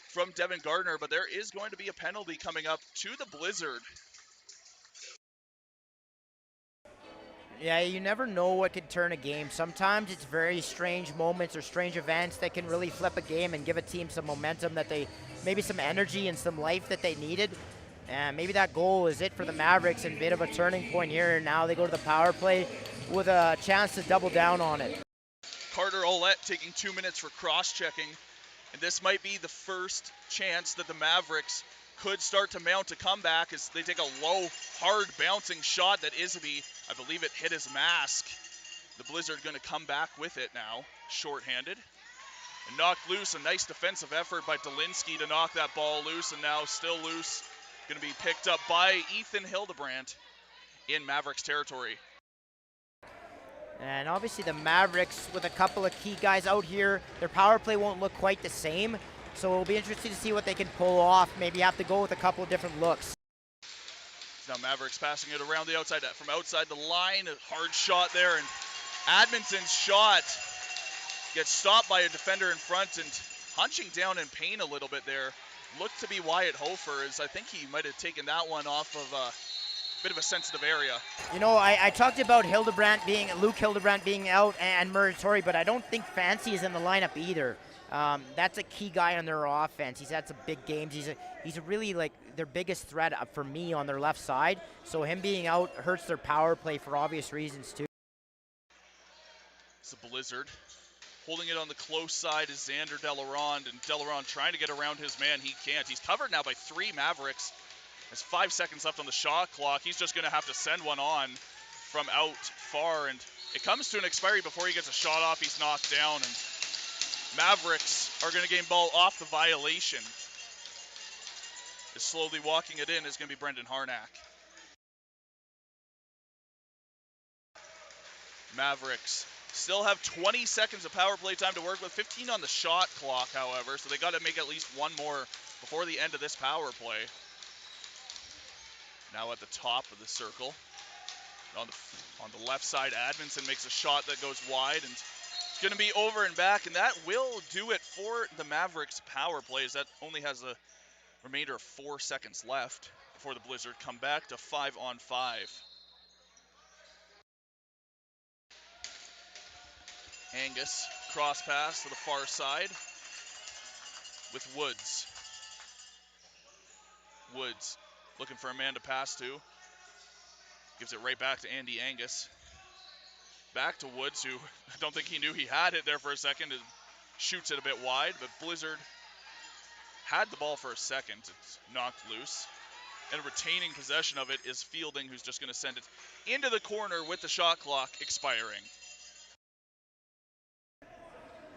from Devin Gardner, but there is going to be a penalty coming up to the Blizzard. Yeah, you never know what could turn a game. Sometimes it's very strange moments or strange events that can really flip a game and give a team some momentum that they, maybe some energy and some life that they needed. And maybe that goal is it for the Mavericks and a bit of a turning point here. Now they go to the power play with a chance to double down on it. Carter Ouellette taking 2 minutes for cross-checking, and this might be the first chance that the Mavericks could start to mount a comeback as they take a low, hard bouncing shot that Isaby, I believe it hit his mask. The Blizzard going to come back with it now, shorthanded. And knocked loose, a nice defensive effort by Delinsky to knock that ball loose, and now still loose. Going to be picked up by Ethan Hildebrandt in Mavericks territory. And obviously the Mavericks, with a couple of key guys out here, their power play won't look quite the same. So it'll be interesting to see what they can pull off. Maybe have to go with a couple of different looks. Now Mavericks passing it around the outside, from outside the line, a hard shot there, and Admonton's shot gets stopped by a defender in front, and hunching down in pain a little bit there looked to be Wyatt Hofer, as I think he might have taken that one off of a bit of a sensitive area. You know, I talked about Luke Hildebrandt being out and Muratori, but I don't think Fancy is in the lineup either. That's a key guy on their offense. He's had some big games. He's a really, like, their biggest threat for me on their left side. So him being out hurts their power play for obvious reasons too. It's a Blizzard. Holding it on the close side is Xander Delarond, and Delarond trying to get around his man. He can't. He's covered now by 3 Mavericks. There's 5 seconds left on the shot clock. He's just going to have to send one on from out far, and it comes to an expiry before he gets a shot off. He's knocked down, and Mavericks are going to gain ball off the violation. Just slowly walking it in is going to be Brendan Harnack. Mavericks still have 20 seconds of power play time to work with, 15 on the shot clock, however, so they got to make at least one more before the end of this power play. Now at the top of the circle. On the left side, Admonton makes a shot that goes wide, and it's going to be over and back, and that will do it for the Mavericks power plays. That only has a remainder of 4 seconds left before the Blizzard come back to 5-on-5. Angus, cross pass to the far side with Woods. Woods looking for a man to pass to. Gives it right back to Andy Angus. Back to Woods, who I don't think he knew he had it there for a second, and shoots it a bit wide, but Blizzard had the ball for a second. It's knocked loose. And retaining possession of it is Fielding, who's just going to send it into the corner with the shot clock expiring.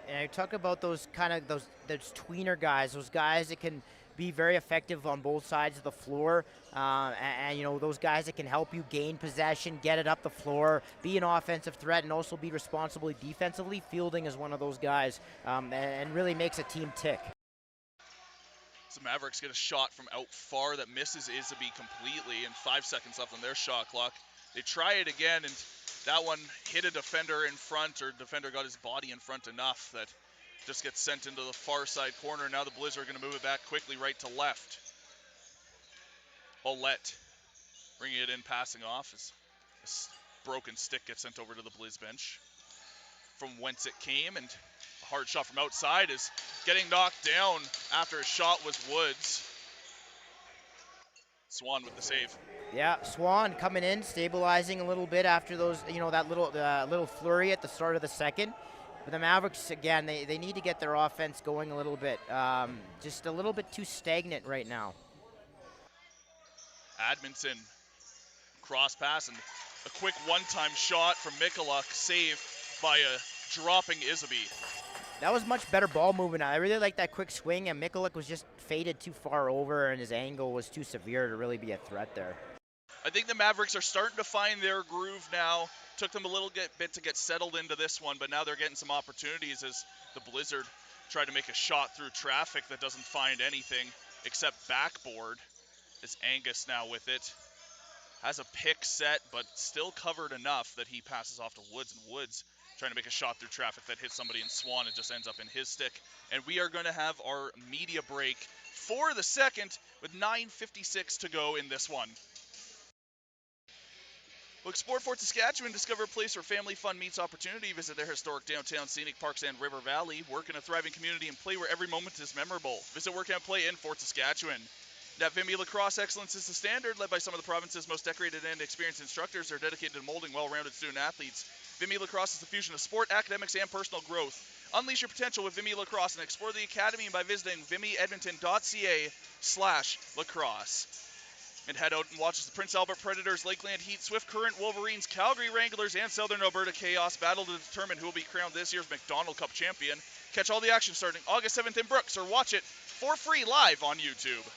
And I talk about those tweener guys, those guys that can be very effective on both sides of the floor, and you know, those guys that can help you gain possession, get it up the floor, be an offensive threat, and also be responsible defensively. Fielding is one of those guys, and really makes a team tick. So Mavericks get a shot from out far that misses Isaby completely, and 5 seconds left on their shot clock. They try it again, and that one hit a defender in front, or defender got his body in front enough that just gets sent into the far side corner. Now the Blizzard are going to move it back quickly right to left. Ouellette bringing it in, passing off as a broken stick gets sent over to the Blizz bench from whence it came, and a hard shot from outside is getting knocked down after a shot was Woods. Swan with the save. Yeah, Swan coming in, stabilizing a little bit after those, you know, that little flurry at the start of the second. But the Mavericks, again, they need to get their offense going a little bit. Just a little bit too stagnant right now. Admonton, cross pass, and a quick one-time shot from Mikulak, saved by a dropping Isaby. That was much better ball movement. I really like that quick swing, and Mikulak was just faded too far over, and his angle was too severe to really be a threat there. I think the Mavericks are starting to find their groove now. Took them a little bit to get settled into this one, but now they're getting some opportunities as the Blizzard try to make a shot through traffic that doesn't find anything except backboard. As Angus now with it. Has a pick set, but still covered enough that he passes off to Woods, and Woods trying to make a shot through traffic that hits somebody in Swan. It just ends up in his stick. And we are going to have our media break for the second with 9:56 to go in this one. Explore Fort Saskatchewan, discover a place where family fun meets opportunity. Visit their historic downtown, scenic parks, and River Valley. Work in a thriving community and play where every moment is memorable. Visit Work and Play in Fort Saskatchewan. At Vimy Lacrosse, excellence is the standard, led by some of the province's most decorated and experienced instructors. They're dedicated to molding well-rounded student athletes. Vimy Lacrosse is the fusion of sport, academics, and personal growth. Unleash your potential with Vimy Lacrosse and explore the academy by visiting vimyedmonton.ca/lacrosse. And head out and watch as the Prince Albert Predators, Lakeland Heat, Swift Current Wolverines, Calgary Wranglers, and Southern Alberta Chaos battle to determine who will be crowned this year's McDonald Cup champion. Catch all the action starting August 7th in Brooks, or watch it for free live on YouTube.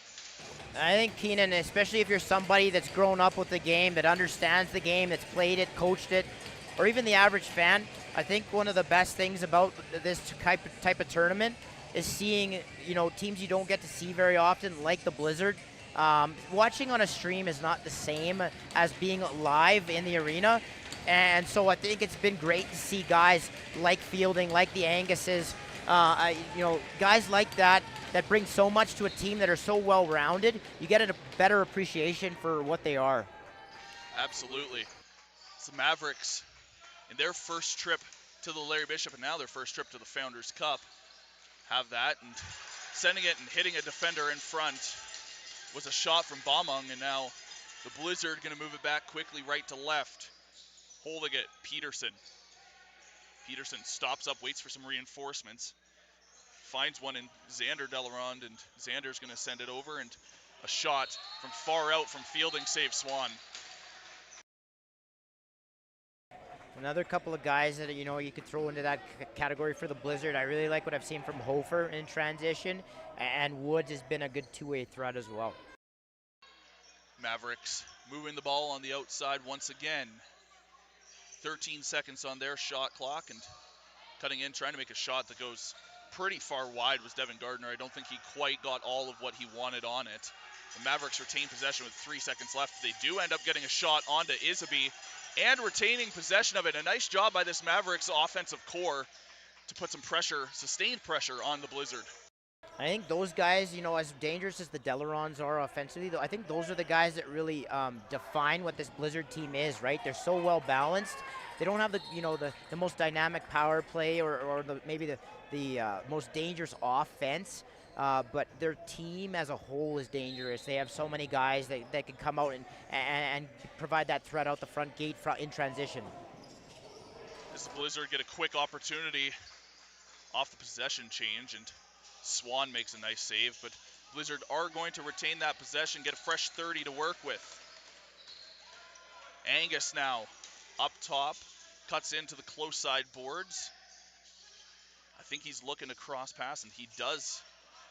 I think, Keenan, especially if you're somebody that's grown up with the game, that understands the game, that's played it, coached it, or even the average fan, I think one of the best things about this type of tournament is seeing, teams you don't get to see very often, like the Blizzard. Watching on a stream is not the same as being live in the arena, and so I think it's been great to see guys like Fielding, like the Anguses, guys like that bring so much to a team, that are so well-rounded. You get a better appreciation for what they are. Absolutely. It's the Mavericks in their first trip to the Larry Bishop, and now their first trip to the Founders Cup. Have that, and sending it and hitting a defender in front was a shot from Baumung, and now the Blizzard going to move it back quickly right to left. Holding it, Peterson. Peterson stops up, waits for some reinforcements. Finds one in Xander Delarond, and Xander's going to send it over, and a shot from far out from Fielding saves Swan. Another couple of guys that, you could throw into that category for the Blizzard. I really like what I've seen from Hofer in transition, and Woods has been a good two-way threat as well. Mavericks moving the ball on the outside once again. 13 seconds on their shot clock, and cutting in, trying to make a shot that goes pretty far wide was Devin Gardner. I don't think he quite got all of what he wanted on it. The Mavericks retain possession with 3 seconds left. They do end up getting a shot onto Isaby and retaining possession of it. A nice job by this Mavericks offensive core to put some pressure, sustained pressure on the Blizzard. I think those guys, as dangerous as the Delarons are offensively, though, I think those are the guys that really define what this Blizzard team is, right? They're so well balanced. They don't have the most dynamic power play or maybe the most dangerous offense, but their team as a whole is dangerous. They have so many guys that can come out and provide that threat out the front gate in transition. As the Blizzard get a quick opportunity off the possession change, and Swan makes a nice save, but Blizzard are going to retain that possession, get a fresh 30 to work with. Angus now up top, cuts into the close side boards. I think he's looking to cross pass, and he does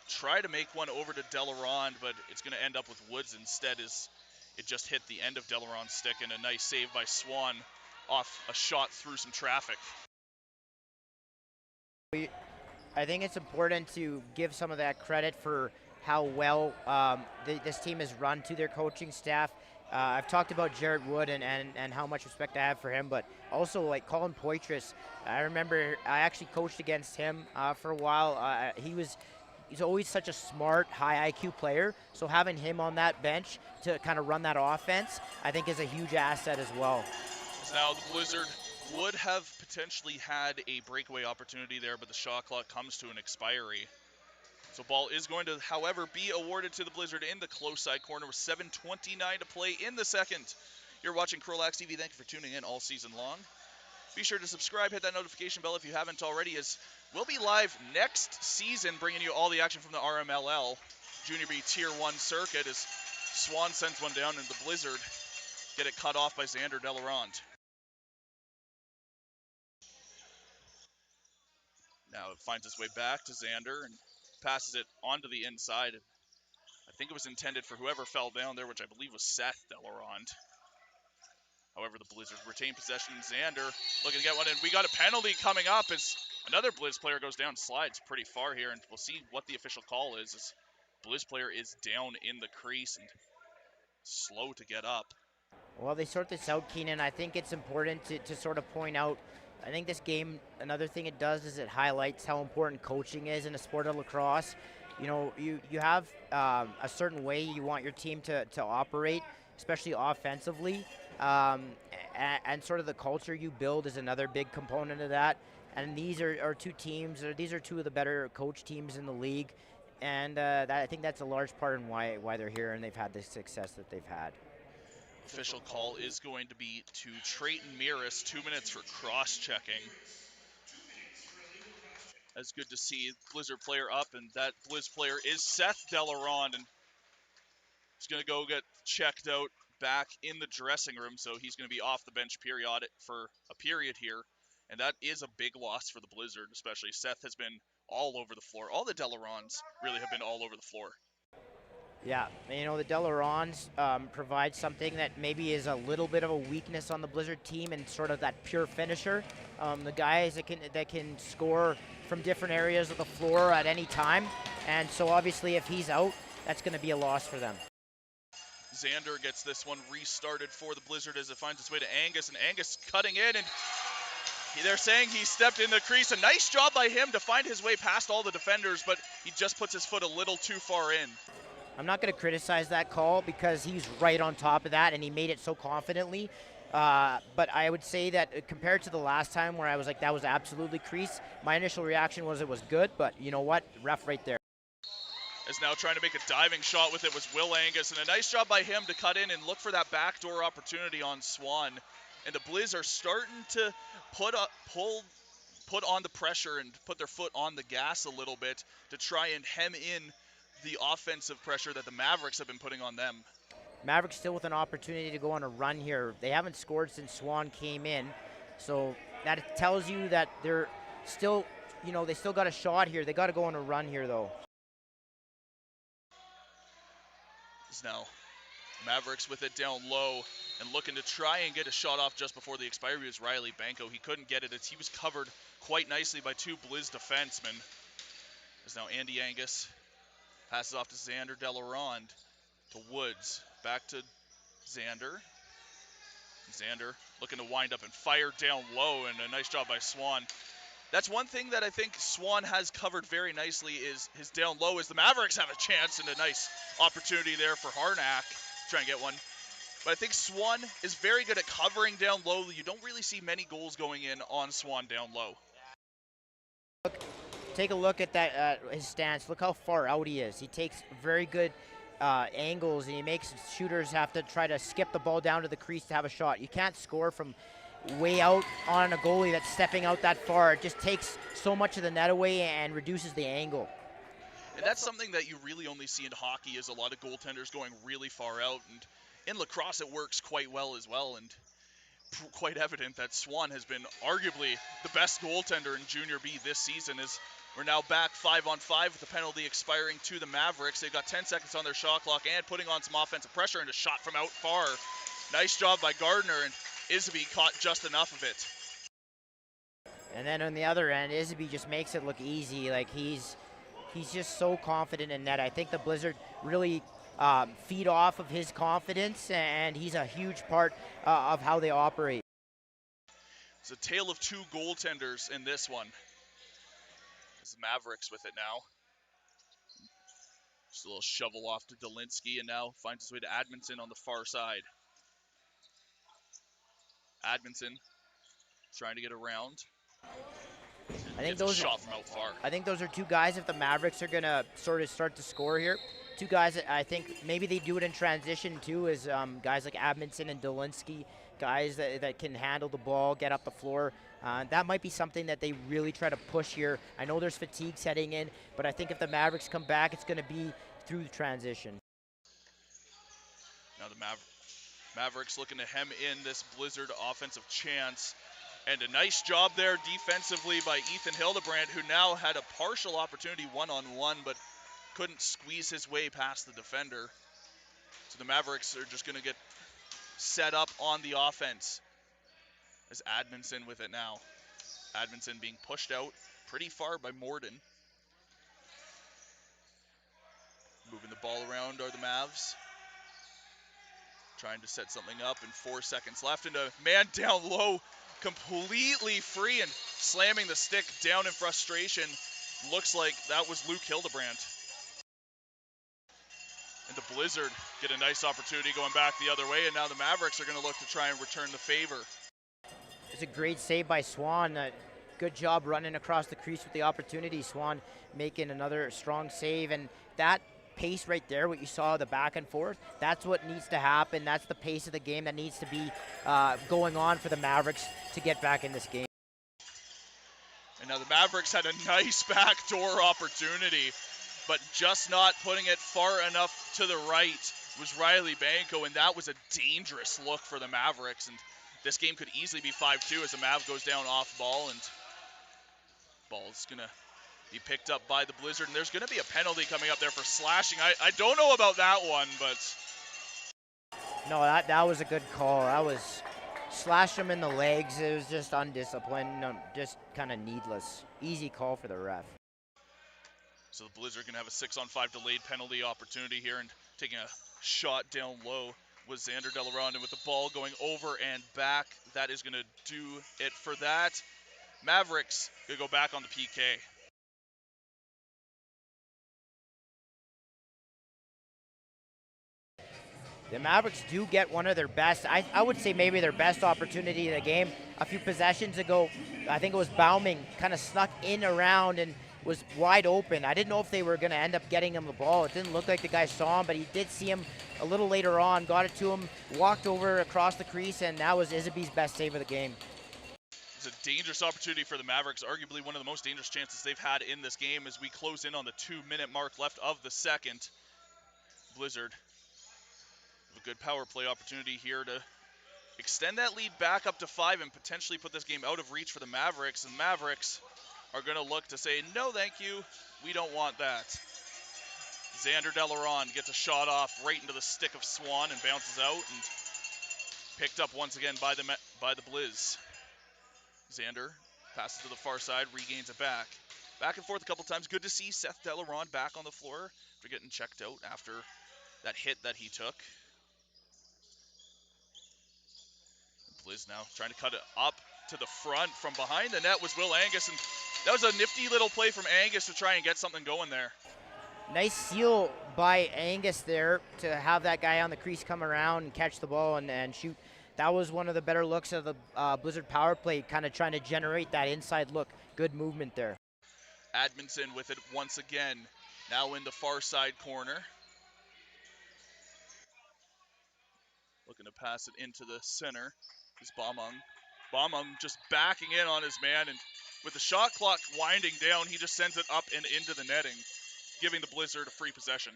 try to make one over to Delarond, but it's going to end up with Woods instead, as it just hit the end of Delarond's stick, and a nice save by Swan off a shot through some traffic. I think it's important to give some of that credit for how well this team is run to their coaching staff. I've talked about Jared Wood and how much respect I have for him, but also like Colin Poitras. I remember I actually coached against him for a while. He's always such a smart, high IQ player, so having him on that bench to kind of run that offense, I think is a huge asset as well. Now the Blizzard would have potentially had a breakaway opportunity there, but the shot clock comes to an expiry. So ball is going to, however, be awarded to the Blizzard in the close side corner with 7:29 to play in the second. You're watching CROW LAX TV. Thank you for tuning in all season long. Be sure to subscribe, hit that notification bell if you haven't already, as we'll be live next season bringing you all the action from the RMLL Junior B Tier 1 circuit, as Swan sends one down and the Blizzard get it cut off by Xander Delarond. Now it finds its way back to Xander and passes it onto the inside. I think it was intended for whoever fell down there, which I believe was Seth Delarond. However, the Blizzard retain possession. Xander looking to get one, and we got a penalty coming up as another Blizz player goes down, slides pretty far here, and we'll see what the official call is, as Blizz player is down in the crease and slow to get up. Well, they sort this out, Keenan. I think it's important to sort of point out, I think this game, another thing it does is it highlights how important coaching is in the sport of lacrosse. You have a certain way you want your team to operate, especially offensively. and sort of the culture you build is another big component of that. And these are two teams, or these are two of the better coach teams in the league, and I think that's a large part in why they're here and they've had the success that they've had. Official call is going to be to Trayton Mearis, 2 minutes for cross-checking. That's good to see. Blizzard player up, and that Blizz player is Seth Delaronde, and he's going to go get checked out back in the dressing room, so he's going to be off the bench for a period here, and that is a big loss for the Blizzard, especially. Seth has been all over the floor. All the Delarondes really have been all over the floor. Yeah, you know, the Delarondes provide something that maybe is a little bit of a weakness on the Blizzard team, and sort of that pure finisher. The guys that can score from different areas of the floor at any time, and so obviously if he's out, that's going to be a loss for them. Xander gets this one restarted for the Blizzard as it finds its way to Angus, and Angus cutting in, and they're saying he stepped in the crease. A nice job by him to find his way past all the defenders, but he just puts his foot a little too far in. I'm not going to criticize that call because he's right on top of that and he made it so confidently. But I would say that compared to the last time where I was like, that was absolutely crease, my initial reaction was it was good, but you know what? Ref right there. Is now trying to make a diving shot with it was Will Angus, and a nice job by him to cut in and look for that backdoor opportunity on Swan. And the Blizz are starting to put on the pressure and put their foot on the gas a little bit to try and hem in the offensive pressure that the Mavericks have been putting on them. Mavericks still with an opportunity to go on a run here. They haven't scored since Swan came in, so that tells you that they're still, you know, they still got a shot here. They got to go on a run here, though. Now Mavericks with it down low and looking to try and get a shot off just before the expiry was Riley Banco. He couldn't get it as he was covered quite nicely by two Blizz defensemen. As now Andy Angus passes off to Xander Delaronde, to Woods, back to Xander. Xander looking to wind up and fire down low, and a nice job by Swan. That's one thing that I think Swan has covered very nicely is his down low, as the Mavericks have a chance and a nice opportunity there for Harnack to try and get one. But I think Swan is very good at covering down low. You don't really see many goals going in on Swan down low. Take a look at that his stance. Look how far out he is. He takes very good angles, and he makes shooters have to try to skip the ball down to the crease to have a shot. You can't score from way out on a goalie that's stepping out that far. It just takes so much of the net away and reduces the angle. And that's something that you really only see in hockey, is a lot of goaltenders going really far out. And in lacrosse, it works quite well as well. And quite evident that Swan has been arguably the best goaltender in Junior B this season, as we're now back 5-on-5 with the penalty expiring to the Mavericks. They've got 10 seconds on their shot clock and putting on some offensive pressure, and a shot from out far. Nice job by Gardner, and Isby caught just enough of it. And then on the other end, Isby just makes it look easy. Like he's just so confident in net. I think the Blizzard really feed off of his confidence, and he's a huge part of how they operate. It's a tale of two goaltenders in this one. It's the Mavericks with it now. Just a little shovel off to Delinsky, and now finds his way to Admonson on the far side. Admonson trying to get around. I think those shot from out far. I think those are two guys, if the Mavericks are gonna sort of start to score here, two guys that I think maybe they do it in transition too, is guys like Admonson and Delinsky, guys that can handle the ball, get up the floor. That might be something that they really try to push here. I know there's fatigue setting in, but I think if the Mavericks come back, it's going to be through the transition. Now the Mavericks looking to hem in this Blizzard offensive chance. And a nice job there defensively by Ethan Hildebrand, who now had a partial opportunity one-on-one, but couldn't squeeze his way past the defender. So the Mavericks are just going to get set up on the offense. As Admonson with it now. Admonson being pushed out pretty far by Morden. Moving the ball around are the Mavs. Trying to set something up, and 4 seconds left, and a man down low, completely free and slamming the stick down in frustration. Looks like that was Luke Hildebrand. And the Blizzard get a nice opportunity going back the other way, and now the Mavericks are going to look to try and return the favor. It's a great save by Swan. Good job running across the crease with the opportunity. Swan making another strong save, and that pace right there, what you saw, the back and forth, that's what needs to happen. That's the pace of the game that needs to be going on for the Mavericks to get back in this game. And now the Mavericks had a nice backdoor opportunity, but just not putting it far enough to the right was Riley Banco, and that was a dangerous look for the Mavericks. And this game could easily be 5-2 as the Mav goes down off ball, and ball's going to be picked up by the Blizzard, and there's going to be a penalty coming up there for slashing. I don't know about that one, but... No, that was a good call. That was... Slashed him in the legs. It was just undisciplined, just kind of needless. Easy call for the ref. So the Blizzard going to have a 6-on-5 delayed penalty opportunity here, and taking a shot down low was Xander Delaronde, with the ball going over and back. That is going to do it for that. Mavericks going to go back on the PK. The Mavericks do get one of their best, I would say maybe their best opportunity in the game. A few possessions ago, I think it was Bauming, kind of snuck in around and was wide open. I didn't know if they were going to end up getting him the ball. It didn't look like the guy saw him, but he did see him a little later on, got it to him, walked over across the crease, and that was Isabee's best save of the game. It's a dangerous opportunity for the Mavericks, arguably one of the most dangerous chances they've had in this game as we close in on the 2-minute mark left of the second. Blizzard, a good power play opportunity here to extend that lead back up to 5 and potentially put this game out of reach for the Mavericks. And Mavericks are going to look to say, no, thank you. We don't want that. Xander Delaronde gets a shot off right into the stick of Swan and bounces out, and picked up once again by the Blizz. Xander passes to the far side, regains it back. Back and forth a couple times. Good to see Seth Delaronde back on the floor after getting checked out after that hit that he took. Blizz now trying to cut it up to the front. From behind the net was Will Angus, and that was a nifty little play from Angus to try and get something going there. Nice seal by Angus there to have that guy on the crease come around and catch the ball and shoot. That was one of the better looks of the Blizzard power play, kind of trying to generate that inside look. Good movement there. Admonson with it once again, now in the far side corner. Looking to pass it into the center is Baumung. Baumung just backing in on his man, and with the shot clock winding down, he just sends it up and into the netting, giving the Blizzard a free possession.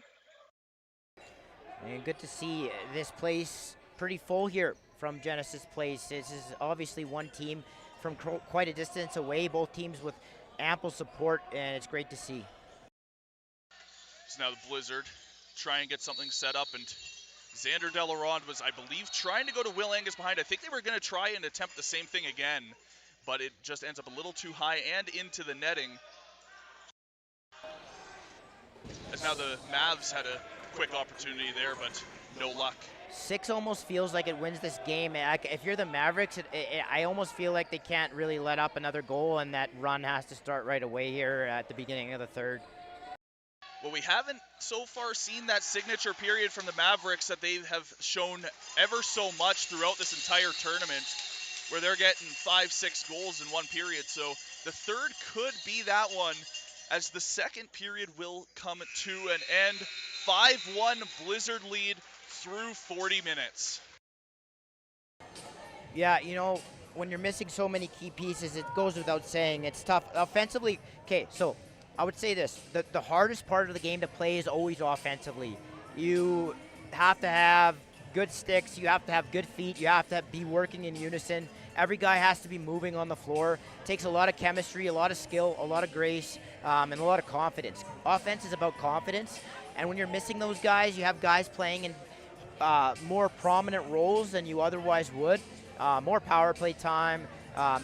And good to see this place pretty full here from Genesis Place. This is obviously one team from quite a distance away, both teams with ample support, and it's great to see. So now the Blizzard try and get something set up, and Xander Delaronde was, I believe, trying to go to Will Angus behind. I think they were going to try and attempt the same thing again, but it just ends up a little too high and into the netting. As now the Mavs had a quick opportunity there, but no luck. 6 almost feels like it wins this game. If you're the Mavericks, I almost feel like they can't really let up another goal, and that run has to start right away here at the beginning of the third. Well, we haven't so far seen that signature period from the Mavericks that they have shown ever so much throughout this entire tournament, where they're getting 5-6 goals in one period. So the third could be that one, as the second period will come to an end. 5-1 Blizzard lead through 40 minutes. Yeah, you know, when you're missing so many key pieces, it goes without saying. It's tough. Offensively, okay, so I would say this. The hardest part of the game to play is always offensively. You have to have good sticks. You have to have good feet. You have to be working in unison. Every guy has to be moving on the floor. It takes a lot of chemistry, a lot of skill, a lot of grace, and a lot of confidence. Offense is about confidence, and when you're missing those guys, you have guys playing in more prominent roles than you otherwise would. More power play time.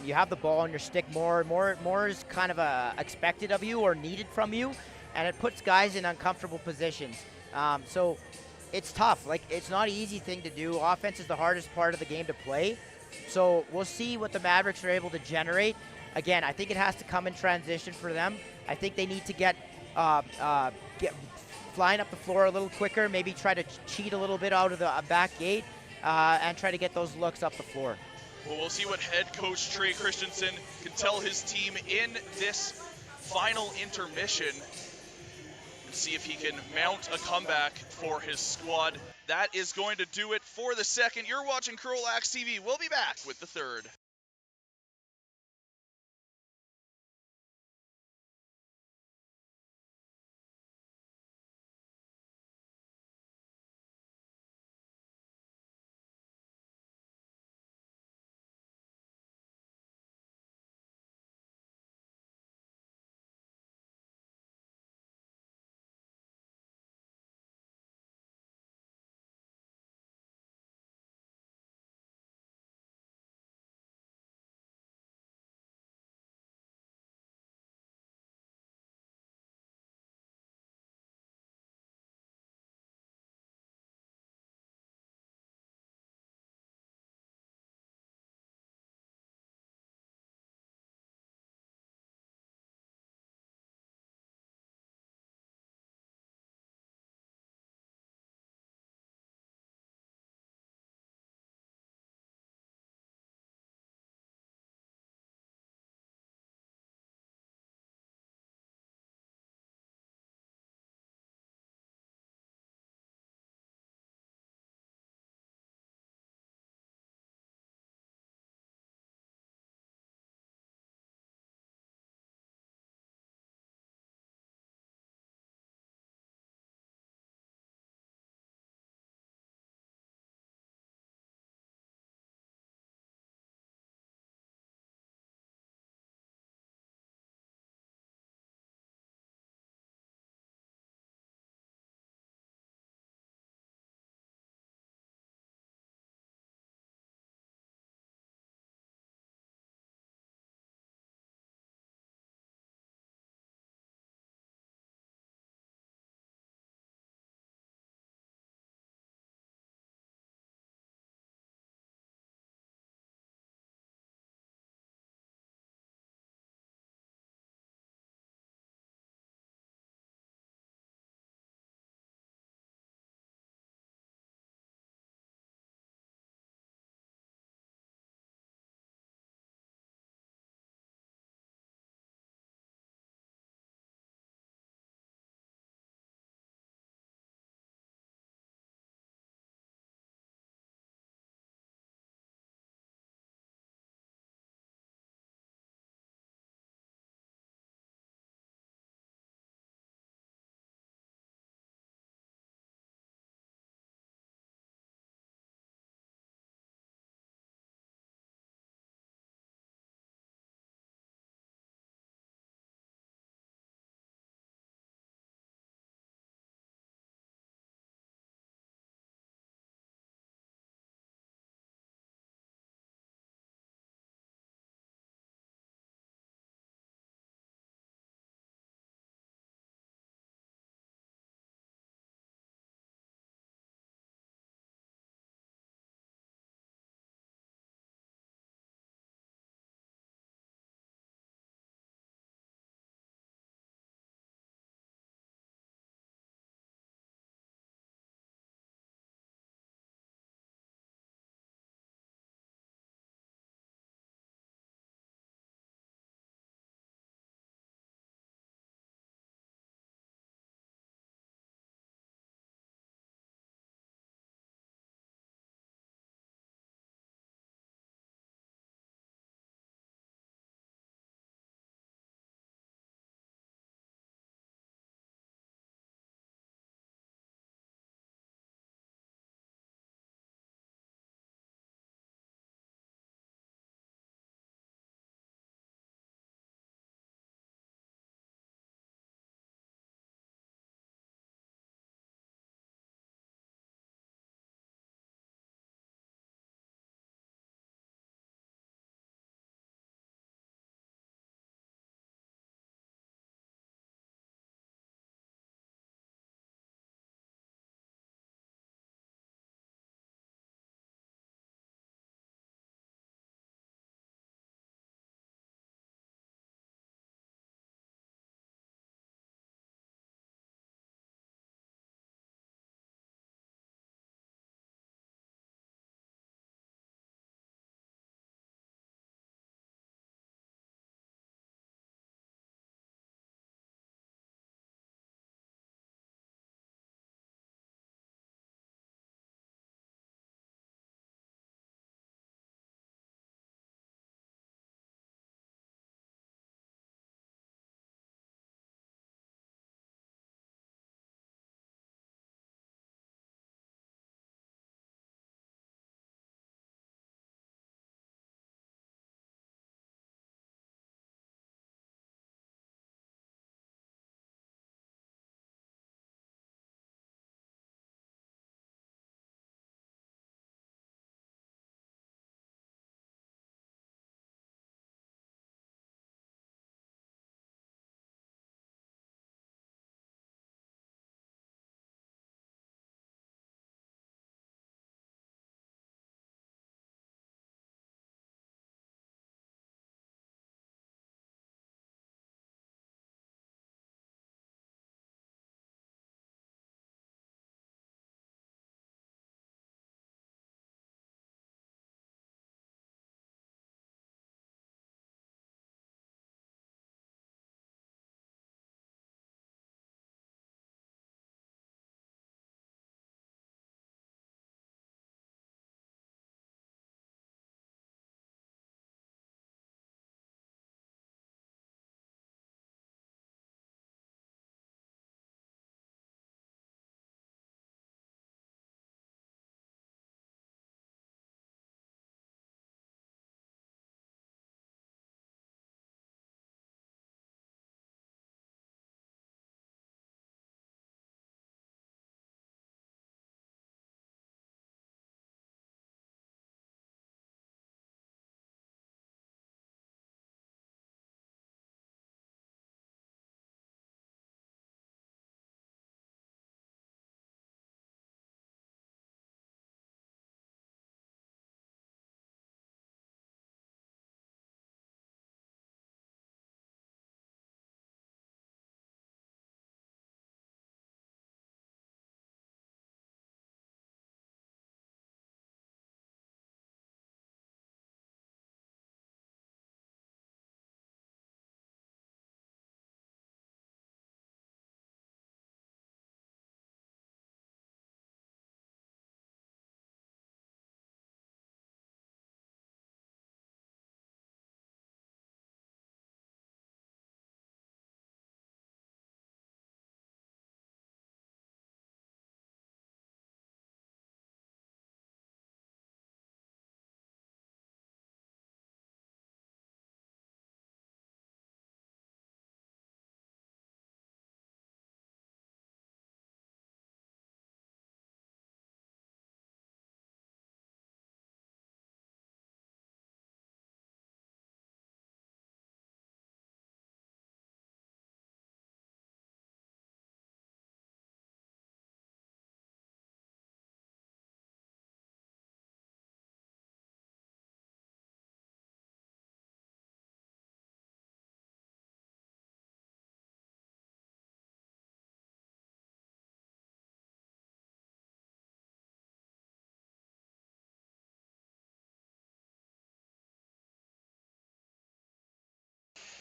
You have the ball on your stick more. More is kind of expected of you or needed from you, and it puts guys in uncomfortable positions. So it's tough. Like, it's not an easy thing to do. Offense is the hardest part of the game to play. So we'll see what the Mavericks are able to generate. Again, I think it has to come in transition for them. I think they need to get flying up the floor a little quicker, maybe try to cheat a little bit out of the back gate, and try to get those looks up the floor. Well, we'll see what head coach Trey Christensen can tell his team in this final intermission and see if he can mount a comeback for his squad. That is going to do it for the second. You're watching CROW LAX TV. We'll be back with the third.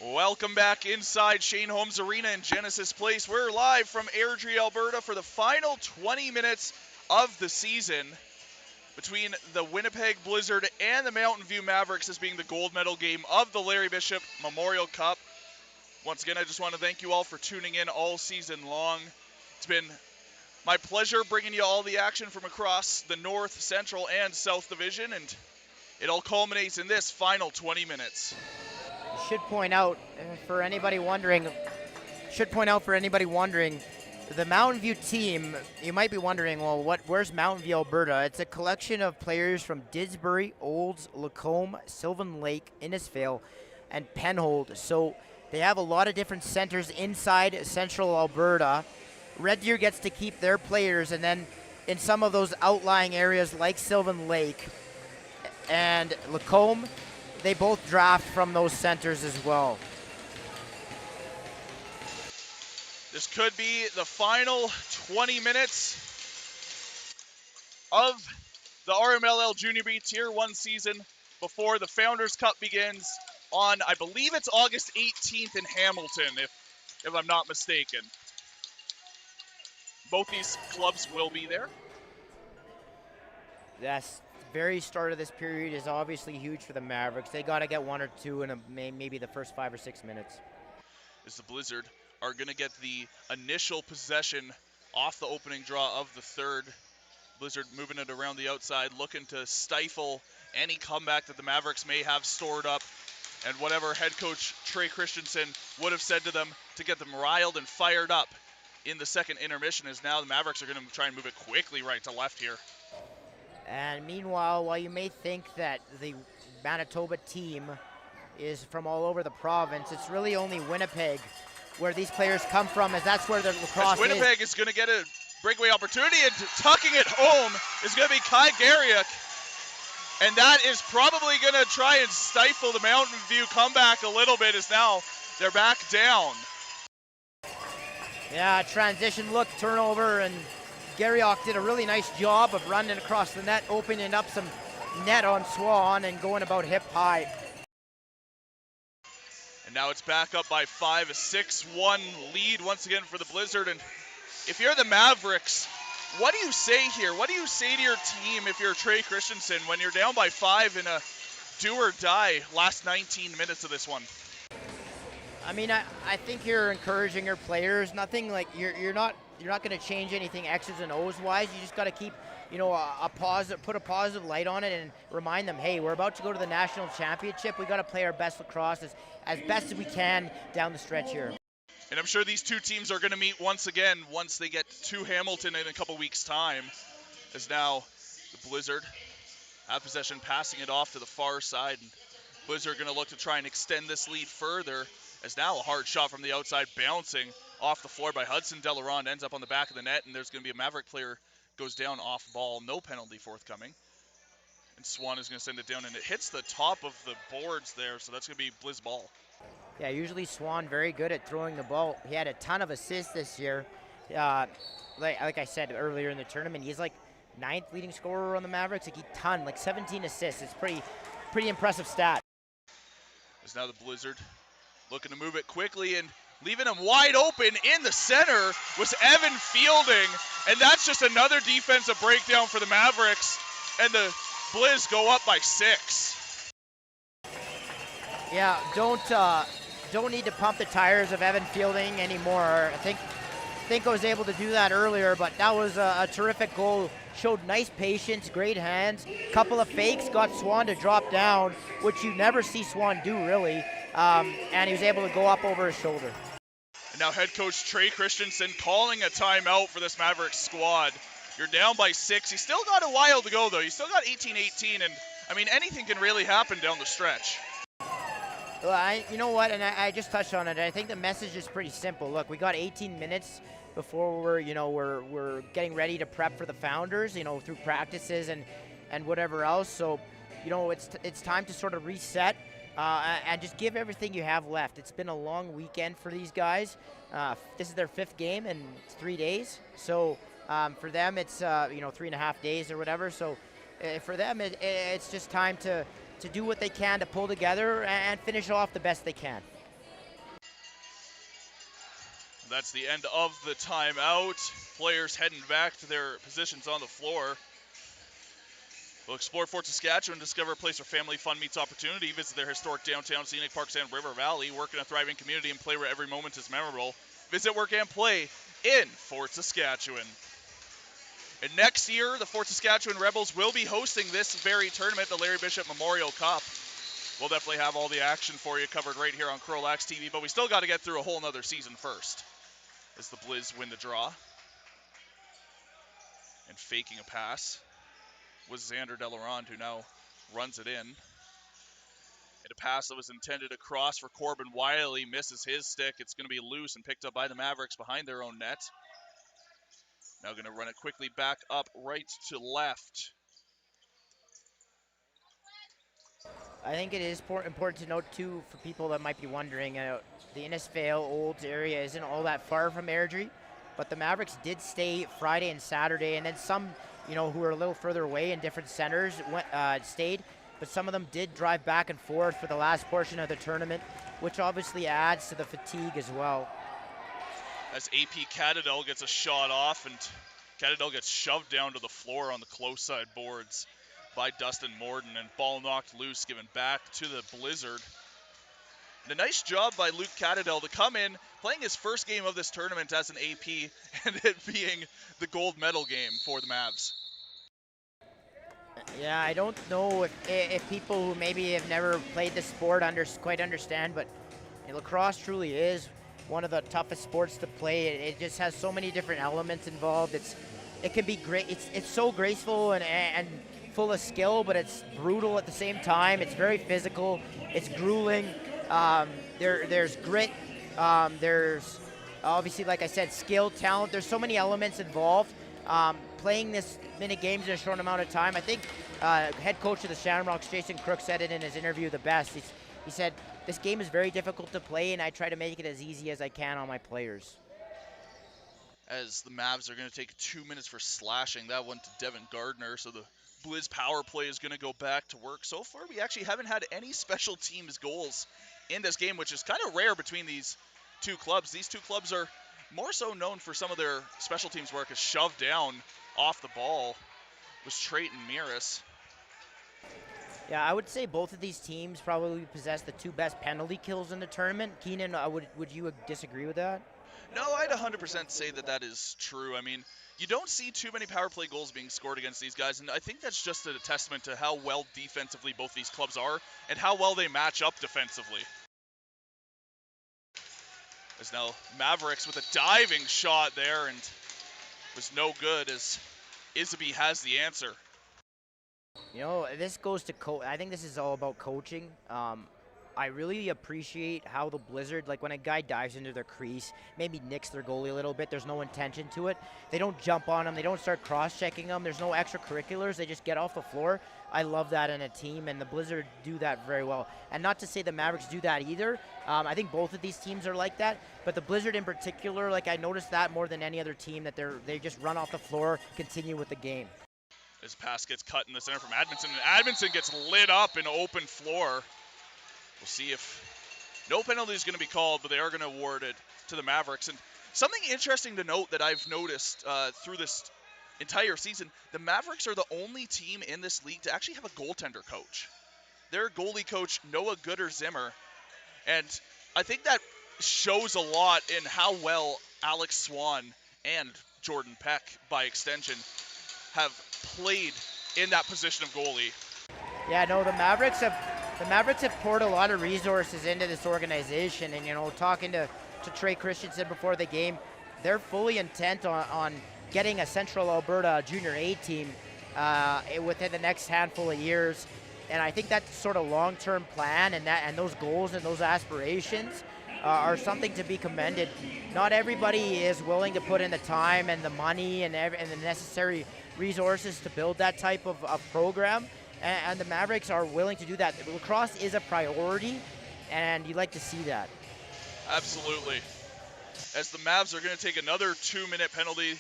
Welcome back inside Shane Holmes Arena in Genesis Place. We're live from Airdrie, Alberta for the final 20 minutes of the season between the Winnipeg Blizzard and the Mountain View Mavericks, this being the gold medal game of the Larry Bishop Memorial Cup. Once again, I just want to thank you all for tuning in all season long. It's been my pleasure bringing you all the action from across the North, Central, and South Division, and it all culminates in this final 20 minutes. Should point out for anybody wondering, the Mountain View team, you might be wondering, well, where's Mountain View, Alberta? It's a collection of players from Didsbury, Olds, Lacombe, Sylvan Lake, Innisfail, and Penhold. So they have a lot of different centers inside Central Alberta. Red Deer gets to keep their players, and then in some of those outlying areas like Sylvan Lake and Lacombe, they both draft from those centers as well. This could be the final 20 minutes of the RMLL Junior B Tier 1 season before the Founders Cup begins on, I believe it's August 18th in Hamilton, if I'm not mistaken. Both these clubs will be there. Yes. Very start of this period is obviously huge for the Mavericks. They got to get one or two in maybe the first 5 or 6 minutes. As the Blizzard are going to get the initial possession off the opening draw of the third. Blizzard moving it around the outside, looking to stifle any comeback that the Mavericks may have stored up, and whatever head coach Trey Christensen would have said to them to get them riled and fired up in the second intermission, is now the Mavericks are going to try and move it quickly right to left here. And meanwhile, while you may think that the Manitoba team is from all over the province, it's really only Winnipeg where these players come from, as that's where the lacrosse Winnipeg is going to get a breakaway opportunity, and tucking it home is going to be Kai Gariuk. And that is probably going to try and stifle the Mountain View comeback a little bit, as now they're back down. Yeah, transition look, turnover, and Gariok did a really nice job of running across the net, opening up some net on Swan and going about hip high. And now it's back up by 5, a 6-1 lead once again for the Blizzard. And if you're the Mavericks, what do you say here? What do you say to your team if you're Trey Christensen when you're down by 5 in a do or die last 19 minutes of this one? I mean, I think you're encouraging your players. Nothing like you're not going to change anything X's and O's wise. You just got to keep, put a positive light on it and remind them, hey, we're about to go to the national championship. We got to play our best lacrosse as best as we can down the stretch here. And I'm sure these two teams are going to meet once again once they get to Hamilton in a couple weeks' time, as now the Blizzard have possession, passing it off to the far side. And Blizzard are going to look to try and extend this lead further, as now a hard shot from the outside, bouncing off the floor by Hudson Delarond, ends up on the back of the net, and there's going to be a Maverick player goes down off ball. No penalty forthcoming. And Swan is going to send it down, and it hits the top of the boards there, so that's going to be Blizz ball. Yeah, usually Swan very good at throwing the ball. He had a ton of assists this year. Like I said earlier in the tournament, he's like 9th leading scorer on the Mavericks. Like 17 assists. It's pretty impressive stat. As now the Blizzard looking to move it quickly, and leaving him wide open in the center was Evan Fielding, and that's just another defensive breakdown for the Mavericks, and the Blizz go up by 6. Yeah, don't need to pump the tires of Evan Fielding anymore. I think I was able to do that earlier, but that was a terrific goal. Showed nice patience, great hands, couple of fakes, got Swan to drop down, which you never see Swan do really, and he was able to go up over his shoulder. And now head coach Trey Christensen calling a timeout for this Mavericks squad. You're down by 6. You still got a while to go, though. You still got 18-18, and, I mean, anything can really happen down the stretch. Well, you know what, and I just touched on it. I think the message is pretty simple. Look, we got 18 minutes before we're getting ready to prep for the Founders, through practices and whatever else. So, it's time to sort of reset and just give everything you have left. It's been a long weekend for these guys. This is their 5th game in 3 days. So for them, it's 3.5 days or whatever. So for them, it's just time to do what they can to pull together and finish off the best they can. That's the end of the timeout. Players heading back to their positions on the floor. We'll explore Fort Saskatchewan, discover a place where family fun meets opportunity, visit their historic downtown, scenic parks, and river valley, work in a thriving community, and play where every moment is memorable. Visit, work, and play in Fort Saskatchewan. And next year, the Fort Saskatchewan Rebels will be hosting this very tournament, the Larry Bishop Memorial Cup. We'll definitely have all the action for you covered right here on CROW LAX TV, but we still got to get through a whole nother season first, as the Blizz win the draw. And faking a pass was Xander Delarond, who now runs it in. And a pass that was intended across for Corbin Wiley misses his stick. It's going to be loose and picked up by the Mavericks behind their own net. Now going to run it quickly back up right to left. I think it is important to note, too, for people that might be wondering, the Innisfail Olds area isn't all that far from Airdrie, but the Mavericks did stay Friday and Saturday, and then some, who are a little further away in different centers stayed, but some of them did drive back and forth for the last portion of the tournament, which obviously adds to the fatigue as well. As AP Cadadel gets a shot off, and Cadadel gets shoved down to the floor on the close side boards by Dustin Morden, and ball knocked loose, given back to the Blizzard. And a nice job by Luke Cadadel to come in, playing his first game of this tournament as an AP, and it being the gold medal game for the Mavs. Yeah, I don't know if people who maybe have never played the sport quite understand, but lacrosse truly is one of the toughest sports to play. It just has so many different elements involved. It can be great. It's so graceful and full of skill, but it's brutal at the same time. It's very physical. It's grueling. There's grit. There's obviously, like I said, skill, talent. There's so many elements involved. Playing this many games in a short amount of time, I think head coach of the Shamrocks, Jason Crook, said it in his interview the best. He said, "This game is very difficult to play, and I try to make it as easy as I can on my players." As the Mavs are going to take 2 minutes for slashing. That one to Devin Gardner, so the Blizz power play is going to go back to work. So far, we actually haven't had any special teams goals in this game, which is kind of rare between these two clubs. These two clubs are more so known for some of their special teams work, as shoved down off the ball was Trayton Miras. Yeah, I would say both of these teams probably possess the two best penalty kills in the tournament. Keenan, would you disagree with that? No, I'd 100% say that is true. I mean, you don't see too many power play goals being scored against these guys, and I think that's just a testament to how well defensively both these clubs are and how well they match up defensively. As now Mavericks with a diving shot there, and was no good, as Isaby has the answer. This goes to I think this is all about coaching. I really appreciate how the Blizzard, like when a guy dives into their crease, maybe nicks their goalie a little bit, there's no intention to it. They don't jump on them. They don't start cross-checking them. There's no extracurriculars. They just get off the floor. I love that in a team, and the Blizzard do that very well. And not to say the Mavericks do that either. I think both of these teams are like that, but the Blizzard in particular, like I noticed that more than any other team, that they just run off the floor, continue with the game. His pass gets cut in the center from Admonson, and Admonson gets lit up in open floor. We'll see if no penalty is going to be called, but they are going to award it to the Mavericks. And something interesting to note that I've noticed through this entire season, the Mavericks are the only team in this league to actually have a goaltender coach. Their goalie coach, Noah Gooder-Zimmer, and I think that shows a lot in how well Alex Swan and Jordan Peck, by extension, have played in that position of goalie. Yeah, no, the Mavericks have poured a lot of resources into this organization, and talking to Trey Christensen before the game, they're fully intent on getting a Central Alberta Junior A team within the next handful of years, and I think that's sort of long-term plan, and those goals and those aspirations are something to be commended. Not everybody is willing to put in the time and the money and the necessary resources to build that type of program. And the Mavericks are willing to do that. Lacrosse is a priority, and you'd like to see that. Absolutely. As the Mavs are going to take another 2-minute penalty,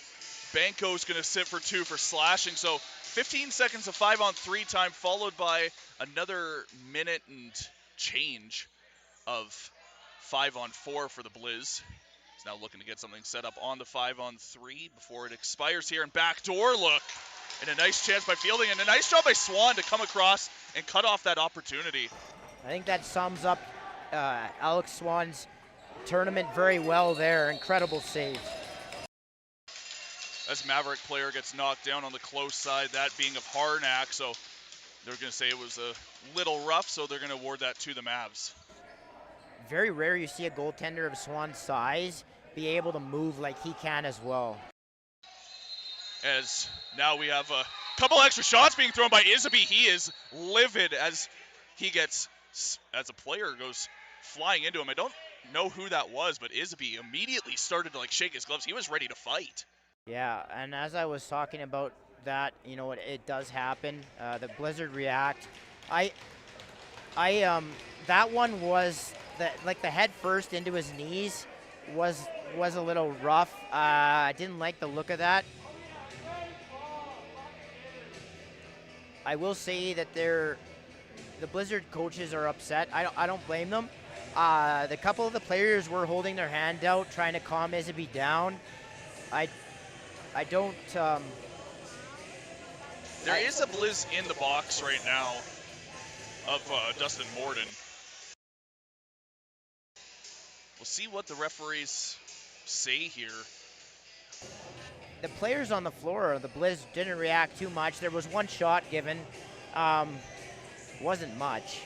Banco's going to sit for 2 for slashing. So 15 seconds of 5-on-3 time, followed by another minute and change of 5-on-4 for the Blizz. He's now looking to get something set up on the 5-on-3 before it expires here. And backdoor look. And a nice chance by Fielding, and a nice job by Swan to come across and cut off that opportunity. I think that sums up Alex Swan's tournament very well there. Incredible save. As Maverick player gets knocked down on the close side, that being of Harnack, so they're going to say it was a little rough, so they're going to award that to the Mavs. Very rare you see a goaltender of Swan's size be able to move like he can as well. As now we have a couple extra shots being thrown by Isaby. He is livid as he gets, as a player goes flying into him. I don't know who that was, but Isaby immediately started to shake his gloves. He was ready to fight. Yeah, and as I was talking about that, you know, it does happen. The Blizzard react. That one was the head first into his knees was a little rough. I didn't like the look of that. I will say that the Blizzard coaches are upset. I don't blame them. The couple of the players were holding their hand out, trying to calm Isaby down. I don't. There is a Blizz in the box right now of Dustin Morden. We'll see what the referees say here. The players on the floor, the Blizz, didn't react too much. There was one shot given. Wasn't much.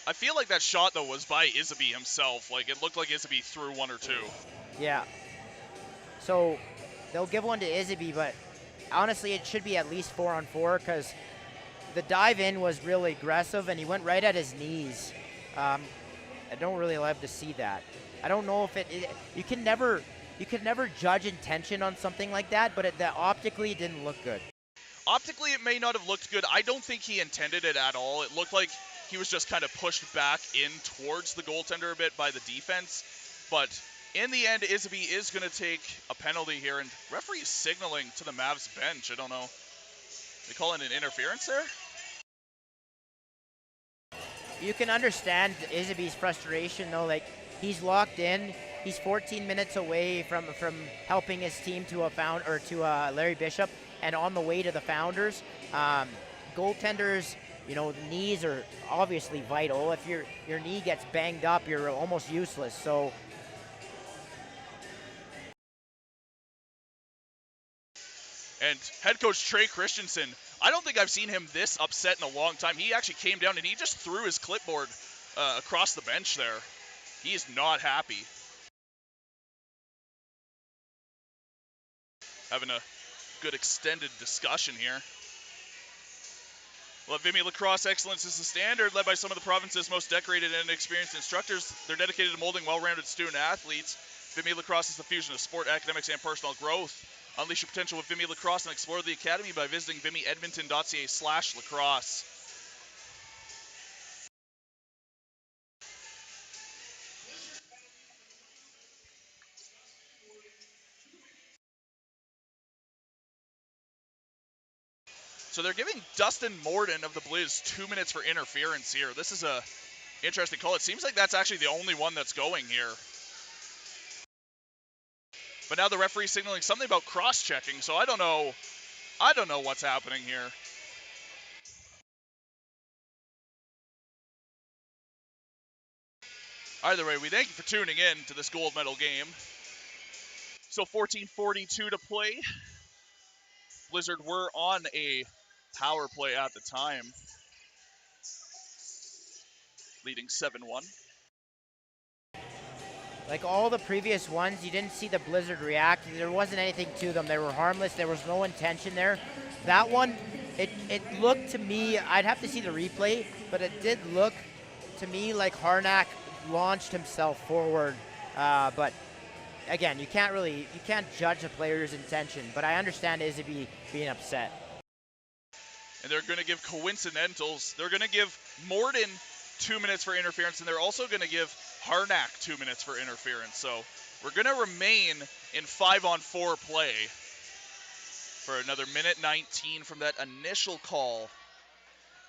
I feel like that shot, though, was by Isaby himself. It looked like Isaby threw one or two. Yeah. So they'll give one to Isaby, but honestly, it should be at least 4-on-4 because the dive in was really aggressive and he went right at his knees. I don't really love to see that. I don't know if you can never judge intention on something like that, but optically it didn't look good. Optically, it may not have looked good. I don't think he intended it at all. It looked like he was just kind of pushed back in towards the goaltender a bit by the defense. But in the end, Isaby is going to take a penalty here, and referee is signaling to the Mavs bench. I don't know. They call it an interference there? You can understand Isaby's frustration, though. He's locked in. He's 14 minutes away from helping his team to Larry Bishop, and on the way to the Founders. Goaltenders, the knees are obviously vital. If your knee gets banged up, you're almost useless. So. And head coach Trey Christensen, I don't think I've seen him this upset in a long time. He actually came down and he just threw his clipboard across the bench there. He is not happy. Having a good extended discussion here. Well, at Vimy Lacrosse, excellence is the standard, led by some of the province's most decorated and experienced instructors. They're dedicated to molding well-rounded student athletes. Vimy Lacrosse is the fusion of sport, academics, and personal growth. Unleash your potential with Vimy Lacrosse and explore the academy by visiting vimyedmonton.ca/lacrosse. So they're giving Dustin Morden of the Blizz 2 minutes for interference here. This is a interesting call. It seems like that's actually the only one that's going here. But now the referee's signaling something about cross-checking, so I don't know what's happening here. Either way, we thank you for tuning in to this gold medal game. So 14:42 to play. Blizzard were on a power play at the time, leading 7-1. Like all the previous ones, you didn't see the Blizzard react. There wasn't anything to them. They were harmless. There was no intention there. That one, it looked to me, I'd have to see the replay, but it did look to me like Harnack launched himself forward. But again, you can't judge a player's intention, but I understand Isaby being upset. And they're going to give coincidentals. They're going to give Morden 2 minutes for interference, and they're also going to give Harnack 2 minutes for interference. So we're going to remain in 5-on-4 play for another minute 19 from that initial call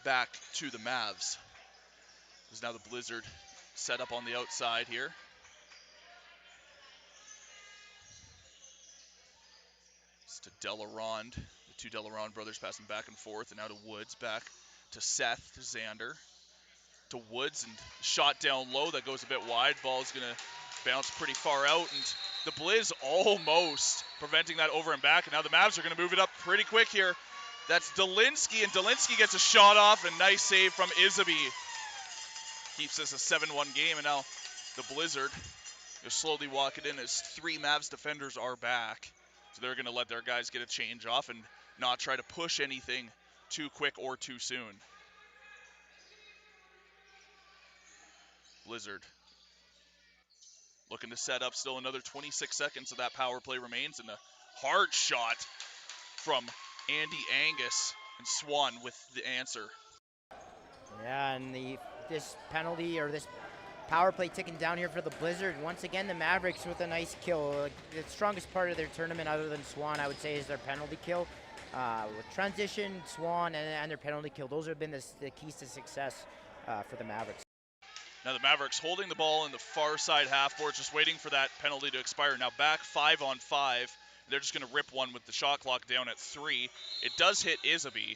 back to the Mavs. There's now the Blizzard set up on the outside here. To Delarond. The two Delarond brothers passing back and forth, and now to Woods, back to Seth, to Xander, to Woods, and shot down low that goes a bit wide. Ball's going to bounce pretty far out, and the Blizz almost preventing that over and back, and now the Mavs are going to move it up pretty quick here. That's Dolinsky, and Dolinsky gets a shot off, and nice save from Isaby. Keeps this a 7-1 game, and now the Blizzard is slowly walking in as 3 Mavs defenders are back. So they're going to let their guys get a change off and not try to push anything too quick or too soon. Blizzard looking to set up, still another 26 seconds of that power play remains, and a hard shot from Andy Angus, and Swan with the answer. Yeah, and this penalty or this power play ticking down here for the Blizzard. Once again, the Mavericks with a nice kill. The strongest part of their tournament, other than Swan, I would say, is their penalty kill. With transition, Swan, and their penalty kill, those have been the keys to success for the Mavericks. Now the Mavericks holding the ball in the far side half board, just waiting for that penalty to expire. Now back 5-on-5. They're just going to rip one with the shot clock down at 3. It does hit Isaby.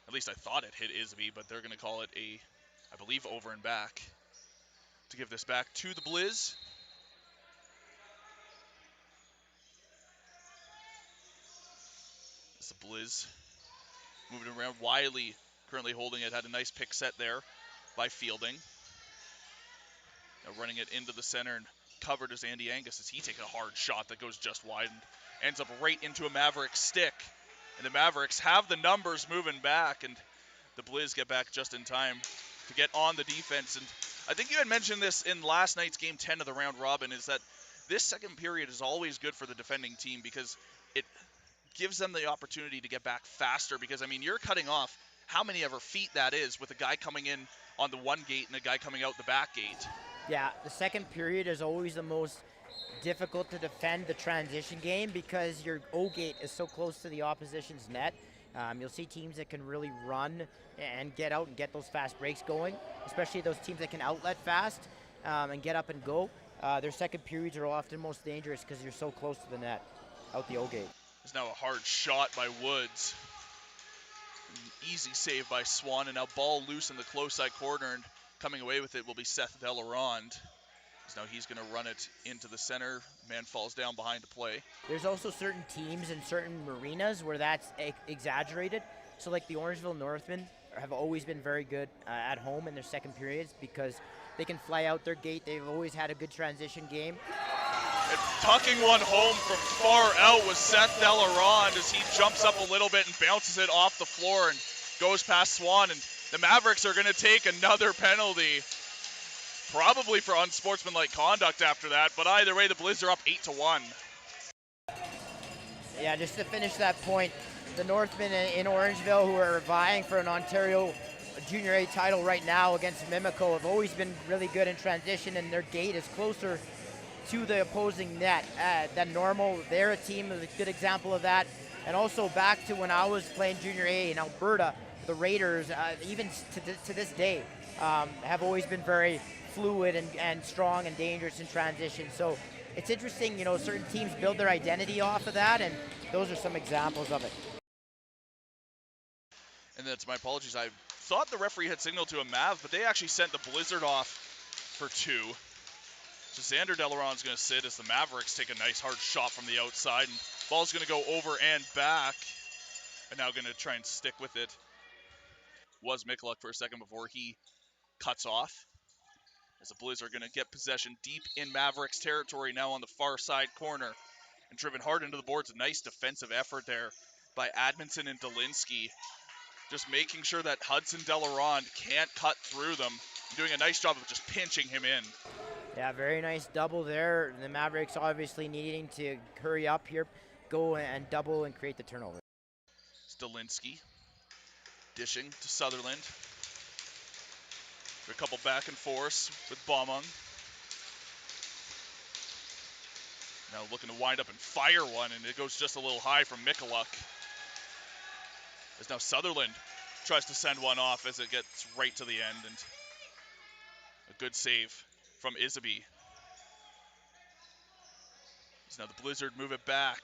At least I thought it hit Isaby, but they're going to call it a, I believe, over and back to give this back to the Blizz. It's the Blizz moving around. Wiley currently holding it, had a nice pick set there by Fielding. Now running it into the center and covered as Andy Angus as he takes a hard shot that goes just wide and ends up right into a Maverick stick. And the Mavericks have the numbers moving back, and the Blizz get back just in time to get on the defense. And I think you had mentioned this in last night's game 10 of the round robin, is that this second period is always good for the defending team because it gives them the opportunity to get back faster, because, I mean, you're cutting off how many ever feet that is with a guy coming in on the one gate and a guy coming out the back gate. Yeah, the second period is always the most difficult to defend the transition game because your O gate is so close to the opposition's net. You'll see teams that can really run and get out and get those fast breaks going, especially those teams that can outlet fast and get up and go. Their second periods are often most dangerous because you're so close to the net, out the O gate. There's now a hard shot by Woods. An easy save by Swan, and now ball loose in the close side corner, and coming away with it will be Seth Delarond. So now he's going to run it into the center. Man falls down behind the play. There's also certain teams and certain arenas where that's exaggerated. So like the Orangeville Northmen have always been very good at home in their second periods because they can fly out their gate. They've always had a good transition game. And tucking one home from far out was Seth Delarond as he jumps up a little bit and bounces it off the floor and goes past Swan. And the Mavericks are going to take another penalty, probably for unsportsmanlike conduct after that. But either way, the Blizz are up 8-1. Yeah, just to finish that point, the Northmen in Orangeville, who are vying for an Ontario Junior A title right now against Mimico, have always been really good in transition, and their gate is closer to the opposing net than normal. They're a team, a good example of that. And also back to when I was playing Junior A in Alberta, the Raiders, even to this day, have always been very fluid and strong and dangerous in transition. So it's interesting, you know, certain teams build their identity off of that, and those are some examples of it. And that's my apologies. I thought the referee had signaled to a Mav, but they actually sent the Blizzard off for 2. So Xander Delarond's going to sit as the Mavericks take a nice hard shot from the outside, and ball's going to go over and back. And now going to try and stick with it was Mikulik for a second before he cuts off. As the Blizz are going to get possession deep in Mavericks territory now on the far side corner. And driven hard into the boards. A nice defensive effort there by Admonson and Dolinsky. Just making sure that Hudson Delarond can't cut through them. Doing a nice job of just pinching him in. Yeah, very nice double there. The Mavericks obviously needing to hurry up here, go and double and create the turnover. Dolinsky dishing to Sutherland. A couple back and forths with Baumung. Now looking to wind up and fire one, and it goes just a little high from Mikulik. As now Sutherland tries to send one off as it gets right to the end, and a good save from Isaby. So now the Blizzard move it back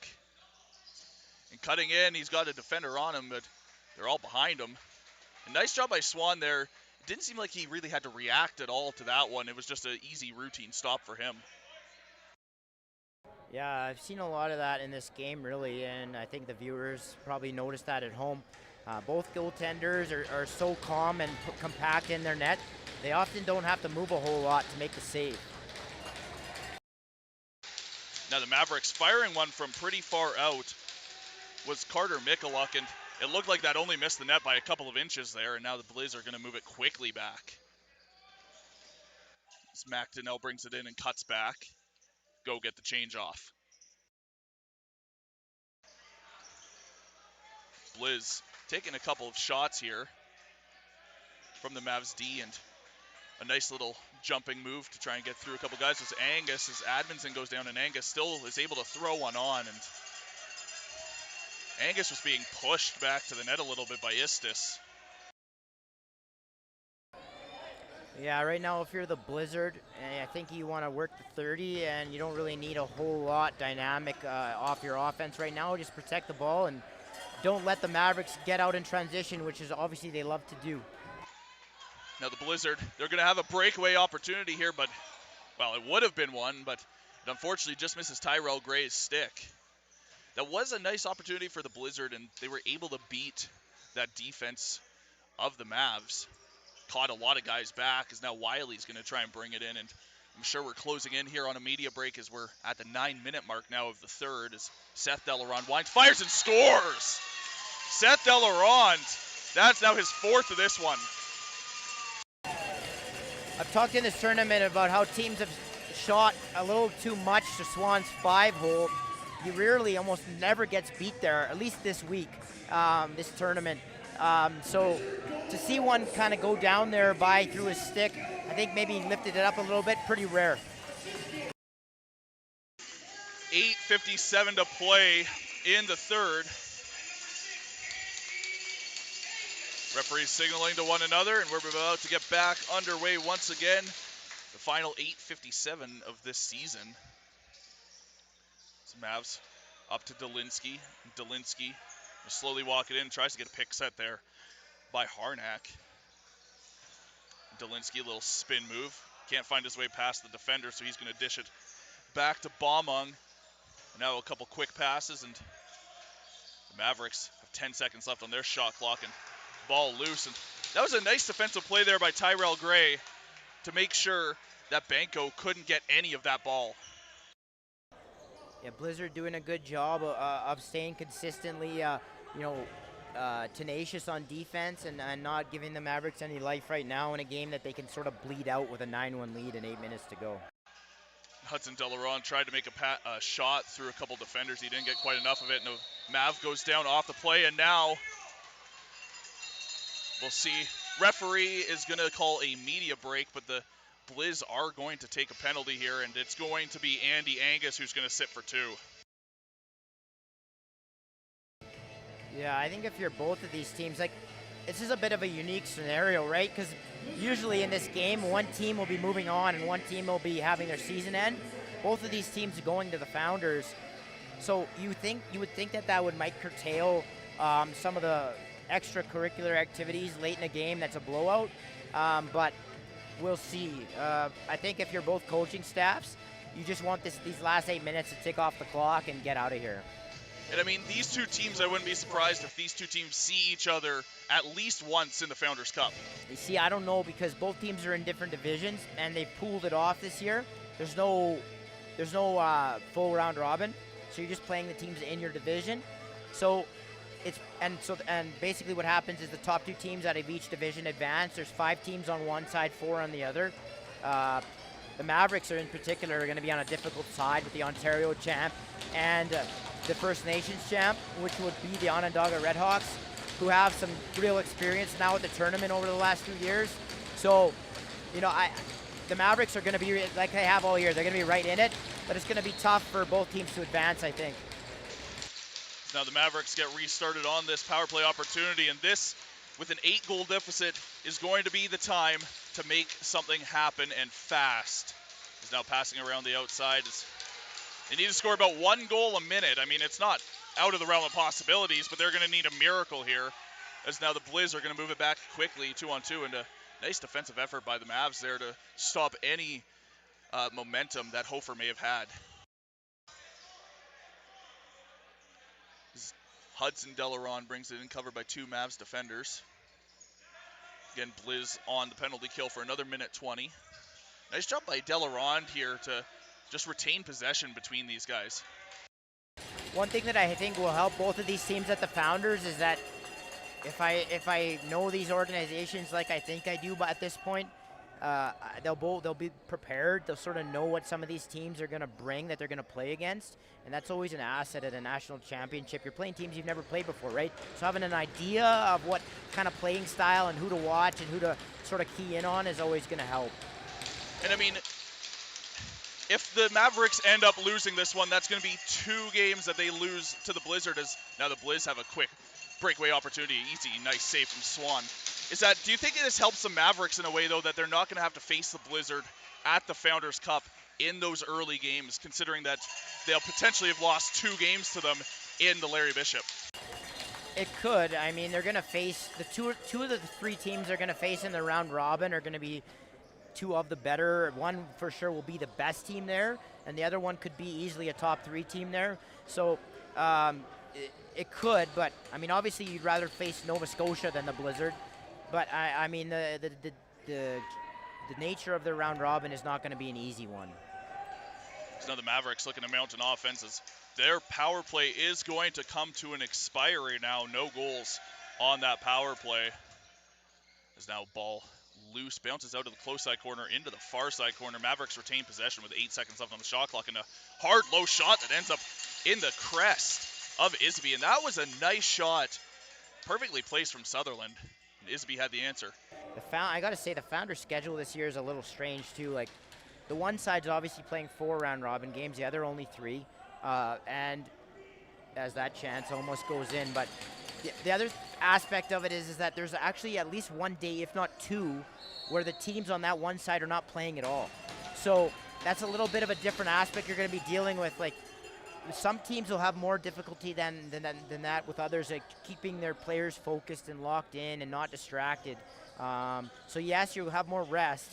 And cutting in, he's got a defender on him, but they're all behind him. And nice job by Swan there. It didn't seem like he really had to react at all to that one. It was just an easy routine stop for him. Yeah, I've seen a lot of that in this game, really, and I think the viewers probably noticed that at home. Both goaltenders are so calm and compact in their net. They often don't have to move a whole lot to make the save. Now the Mavericks firing one from pretty far out was Carter Mikulak, and it looked like that only missed the net by a couple of inches there, and now the Blizz are going to move it quickly back. As McDonnell brings it in and cuts back. Go get the change off. Blizz taking a couple of shots here from the Mavs D, and a nice little jumping move to try and get through a couple guys. As Angus, as Admonson goes down, and Angus still is able to throw one on, and Angus was being pushed back to the net a little bit by Istis. Yeah, right now if you're the Blizzard, I think you want to work the 30 and you don't really need a whole lot dynamic off your offense right now. Just protect the ball and don't let the Mavericks get out in transition, which is obviously they love to do. Now the Blizzard, they're going to have a breakaway opportunity here, but, well, it would have been one, but it unfortunately just misses Tyrell Gray's stick. That was a nice opportunity for the Blizzard, and they were able to beat that defense of the Mavs. Caught a lot of guys back, as now Wiley's going to try and bring it in, and I'm sure we're closing in here on a media break as we're at the 9-minute mark now of the third, as Seth Delaronde winds, fires and scores! Seth Delaronde, that's now his fourth of this one. I've talked in this tournament about how teams have shot a little too much to Swan's 5-hole. He rarely, almost never gets beat there, at least this week, this tournament. So to see one kind of go down there by through his stick, I think maybe he lifted it up a little bit, pretty rare. 8:57 to play in the third. Referees signaling to one another, and we're about to get back underway once again. The final 8:57 of this season. So Mavs up to Delinsky. Delinsky will slowly walk it in, tries to get a pick set there by Harnack. Delinsky, a little spin move. Can't find his way past the defender, so he's going to dish it back to Baumung. Now a couple quick passes, and the Mavericks have 10 seconds left on their shot clock, and ball loose. And that was a nice defensive play there by Tyrell Gray to make sure that Banco couldn't get any of that ball. Yeah, Blizzard doing a good job of staying consistently, tenacious on defense and not giving the Mavericks any life right now in a game that they can sort of bleed out with a 9-1 lead and 8 minutes to go. Hudson Delaronde tried to make a shot through a couple defenders. He didn't get quite enough of it. And Mav goes down off the play, and now we'll see. Referee is going to call a media break, but the Blizz are going to take a penalty here, and it's going to be Andy Angus who's going to sit for 2. Yeah, I think if you're both of these teams, this is a bit of a unique scenario, right? Because usually in this game, one team will be moving on and one team will be having their season end. Both of these teams are going to the Founders. So you would think that would might curtail some of the extracurricular activities late in a game that's a blowout, but we'll see. I think if you're both coaching staffs, you just want these last 8 minutes to tick off the clock and get out of here. And I mean, these two teams, I wouldn't be surprised if these two teams see each other at least once in the Founders Cup. You see, I don't know, because both teams are in different divisions and they've pooled it off this year. There's no full round robin, so you're just playing the teams in your division. So and basically what happens is the top 2 teams out of each division advance. There's 5 teams on one side, 4 on the other. The Mavericks are in particular are going to be on a difficult side with the Ontario champ and the First Nations champ, which would be the Onondaga Redhawks, who have some real experience now at the tournament over the last few years. So, the Mavericks are going to be, like they have all year, they're going to be right in it, but it's going to be tough for both teams to advance, I think. Now the Mavericks get restarted on this power play opportunity, and this, with an 8-goal deficit, is going to be the time to make something happen, and fast. He's now passing around the outside. They need to score about 1 goal a minute. I mean, it's not out of the realm of possibilities, but they're going to need a miracle here, as now the Blizz are going to move it back quickly 2-on-2, and a nice defensive effort by the Mavs there to stop any momentum that Hofer may have had. Hudson Delaron brings it in, covered by 2 Mavs defenders. Again, Blizz on the penalty kill for another minute 20. Nice job by Delaron here to just retain possession between these guys. One thing that I think will help both of these teams at the Founders is that if I know these organizations like I think I do, but at this point, they'll be prepared. They'll sort of know what some of these teams are going to bring that they're going to play against, and that's always an asset at a national championship. You're playing teams you've never played before, right? So having an idea of what kind of playing style and who to watch and who to sort of key in on is always going to help. And I mean, if the Mavericks end up losing this one, that's going to be 2 games that they lose to the Blizzard, as now the Blizz have a quick breakaway opportunity. Easy, nice save from Swan. Do you think this helps the Mavericks in a way, though, that they're not going to have to face the Blizzard at the Founders Cup in those early games, considering that they'll potentially have lost 2 games to them in the Larry Bishop? It could. I mean, they're going to face the two of the 3 teams they're going to face in the round robin are going to be 2 of the better. One for sure will be the best team there, and the other one could be easily a top 3 team there. So it could, but I mean, obviously you'd rather face Nova Scotia than the Blizzard. But I mean, the nature of their round robin is not going to be an easy one. So now the Mavericks looking to mount an offense as their power play is going to come to an expiry now. No goals on that power play. As now ball loose, bounces out of the close side corner into the far side corner. Mavericks retain possession with 8 seconds left on the shot clock, and a hard low shot that ends up in the crest of Isby. And that was a nice shot, perfectly placed from Sutherland. Isby had the answer. I got to say, the Founders schedule this year is a little strange too. Like, the one side's obviously playing 4 round robin games, the other only 3, and as that chance almost goes in. But the other aspect of it is that there's actually at least 1 day, if not 2, where the teams on that one side are not playing at all. So that's a little bit of a different aspect you're going to be dealing with. Like, some teams will have more difficulty than that with others, like keeping their players focused and locked in and not distracted. So yes, you'll have more rest,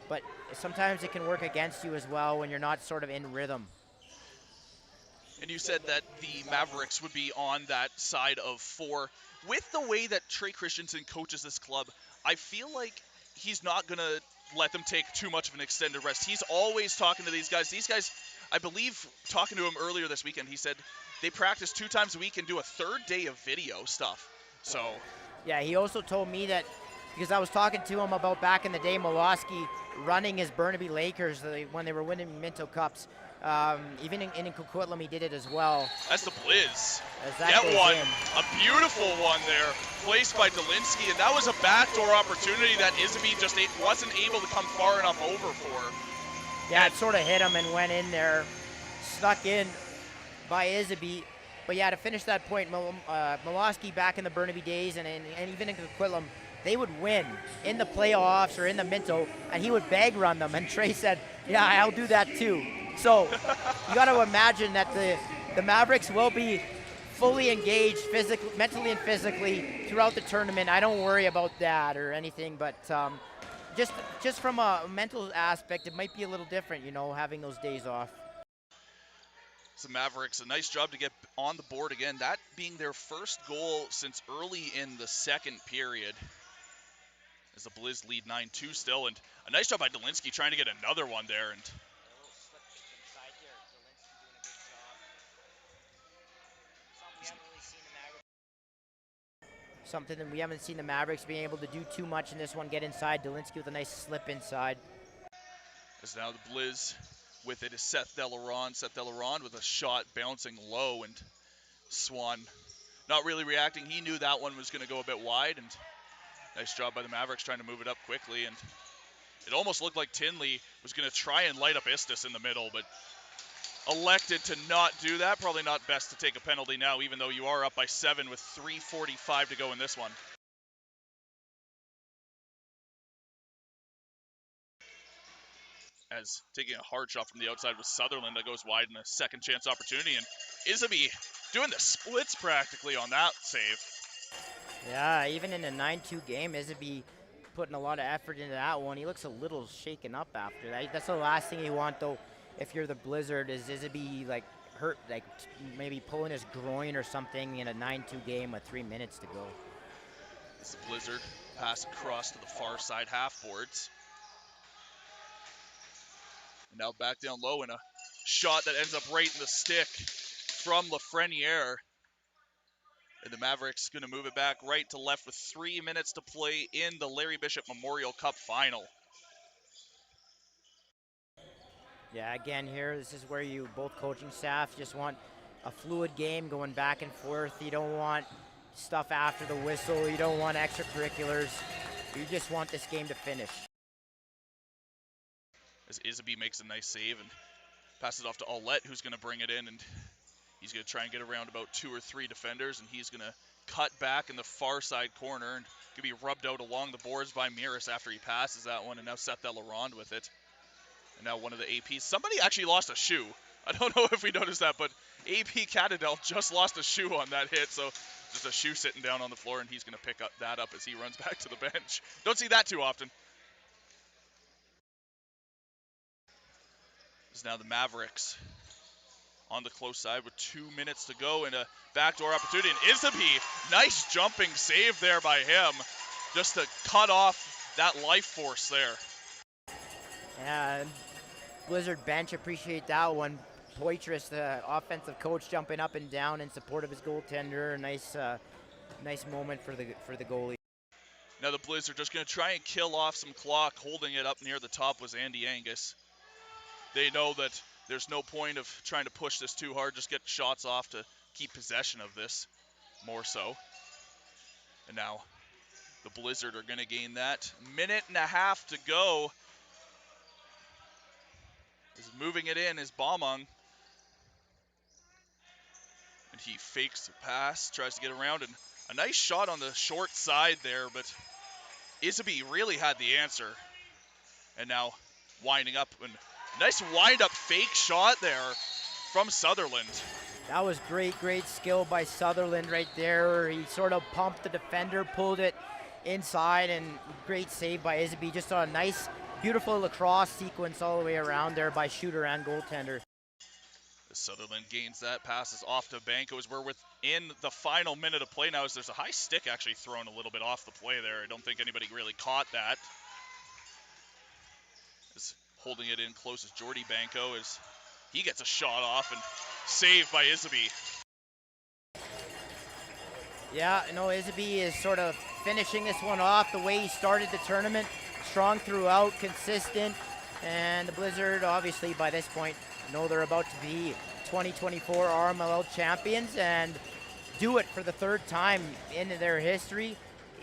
but sometimes it can work against you as well when you're not sort of in rhythm. And you said that the Mavericks would be on that side of 4. With the way that Trey Christensen coaches this club, I feel like he's not going to let them take too much of an extended rest. He's always talking to these guys. These guys, I believe, talking to him earlier this weekend, he said they practice 2 times a week and do a 3rd day of video stuff. So yeah, he also told me that, because I was talking to him about back in the day, Molosky running his Burnaby Lakers when they were winning Minto Cups. Even in Coquitlam, he did it as well. That's the Blizz. That one, a beautiful one there, placed by Delinsky, and that was a backdoor opportunity that Isby just wasn't able to come far enough over for. Yeah, it sort of hit him and went in there, snuck in by Isby. But yeah, to finish that point, Molosky back in the Burnaby days and even in Coquitlam, they would win in the playoffs or in the Minto, and he would bag run them. And Trey said, yeah, I'll do that too. So you got to imagine that the Mavericks will be fully engaged mentally and physically throughout the tournament. I don't worry about that or anything, but just from a mental aspect, it might be a little different, you know, having those days off. So Mavericks, a nice job to get on the board again, that being their first goal since early in the 2nd period. As the Blizz lead 9-2 still, and a nice job by Delinsky trying to get another one there. And something that we haven't seen the Mavericks being able to do too much in this one, get inside. Delinsky with a nice slip inside. As now the Blizz with it is Seth Delaron. Seth Delaron with a shot bouncing low, and Swan not really reacting. He knew that one was going to go a bit wide, and nice job by the Mavericks trying to move it up quickly. And it almost looked like Tinley was going to try and light up Istis in the middle, but elected to not do that. Probably not best to take a penalty now, even though you are up by 7 with 3:45 to go in this one. As taking a hard shot from the outside with Sutherland that goes wide in a second chance opportunity, and Isby doing the splits practically on that save. Yeah, even in a 9-2 game, Isaby putting a lot of effort into that one. He looks a little shaken up after that. That's the last thing you want, though, if you're the Blizzard, is Isaby like hurt, like maybe pulling his groin or something in a 9-2 game with 3 minutes to go. It's the Blizzard pass across to the far side half boards. And now back down low in a shot that ends up right in the stick from Lafreniere. And the Mavericks going to move it back right to left with 3 minutes to play in the Larry Bishop Memorial Cup final. Yeah, again here, this is where you, both coaching staffs, just want a fluid game going back and forth. You don't want stuff after the whistle. You don't want extracurriculars. You just want this game to finish. As Isaby makes a nice save and passes it off to Aulette, who's going to bring it in, and he's going to try and get around about 2 or 3 defenders, and he's going to cut back in the far side corner and going to be rubbed out along the boards by Miras after he passes that one, and now Seth Delarond with it. And now one of the APs. Somebody actually lost a shoe. I don't know if we noticed that, but AP Catadel just lost a shoe on that hit, so just a shoe sitting down on the floor, and he's going to pick that up as he runs back to the bench. Don't see that too often. This is now the Mavericks on the close side with 2 minutes to go and a backdoor opportunity. And Isaby, nice jumping save there by him, just to cut off that life force there. Yeah, Blizzard bench, appreciate that one. Poitras, the offensive coach, jumping up and down in support of his goaltender. Nice moment for the goalie. Now the Blizzard just going to try and kill off some clock. Holding it up near the top was Andy Angus. They know that there's no point of trying to push this too hard. Just get shots off to keep possession of this more so. And now the Blizzard are going to gain that. Minute and a half to go. Is moving it in is Baumang. And he fakes the pass, tries to get around, and a nice shot on the short side there, but Isaby really had the answer. And now winding up, and nice wind-up fake shot there from Sutherland. That was great skill by Sutherland right there. He sort of pumped the defender, pulled it inside, and great save by Isaby. Just a nice, beautiful lacrosse sequence all the way around there by shooter and goaltender. Sutherland gains that, passes off to Banco as we're within the final minute of play now, as there's a high stick actually thrown a little bit off the play there. I don't think anybody really caught that. Is holding it in close as Jordy Banco as he gets a shot off and saved by Isaby. Yeah, Isaby is sort of finishing this one off the way he started the tournament. Strong throughout, consistent, and the Blizzard obviously by this point know they're about to be 2024 RMLL champions and do it for the 3rd time in their history,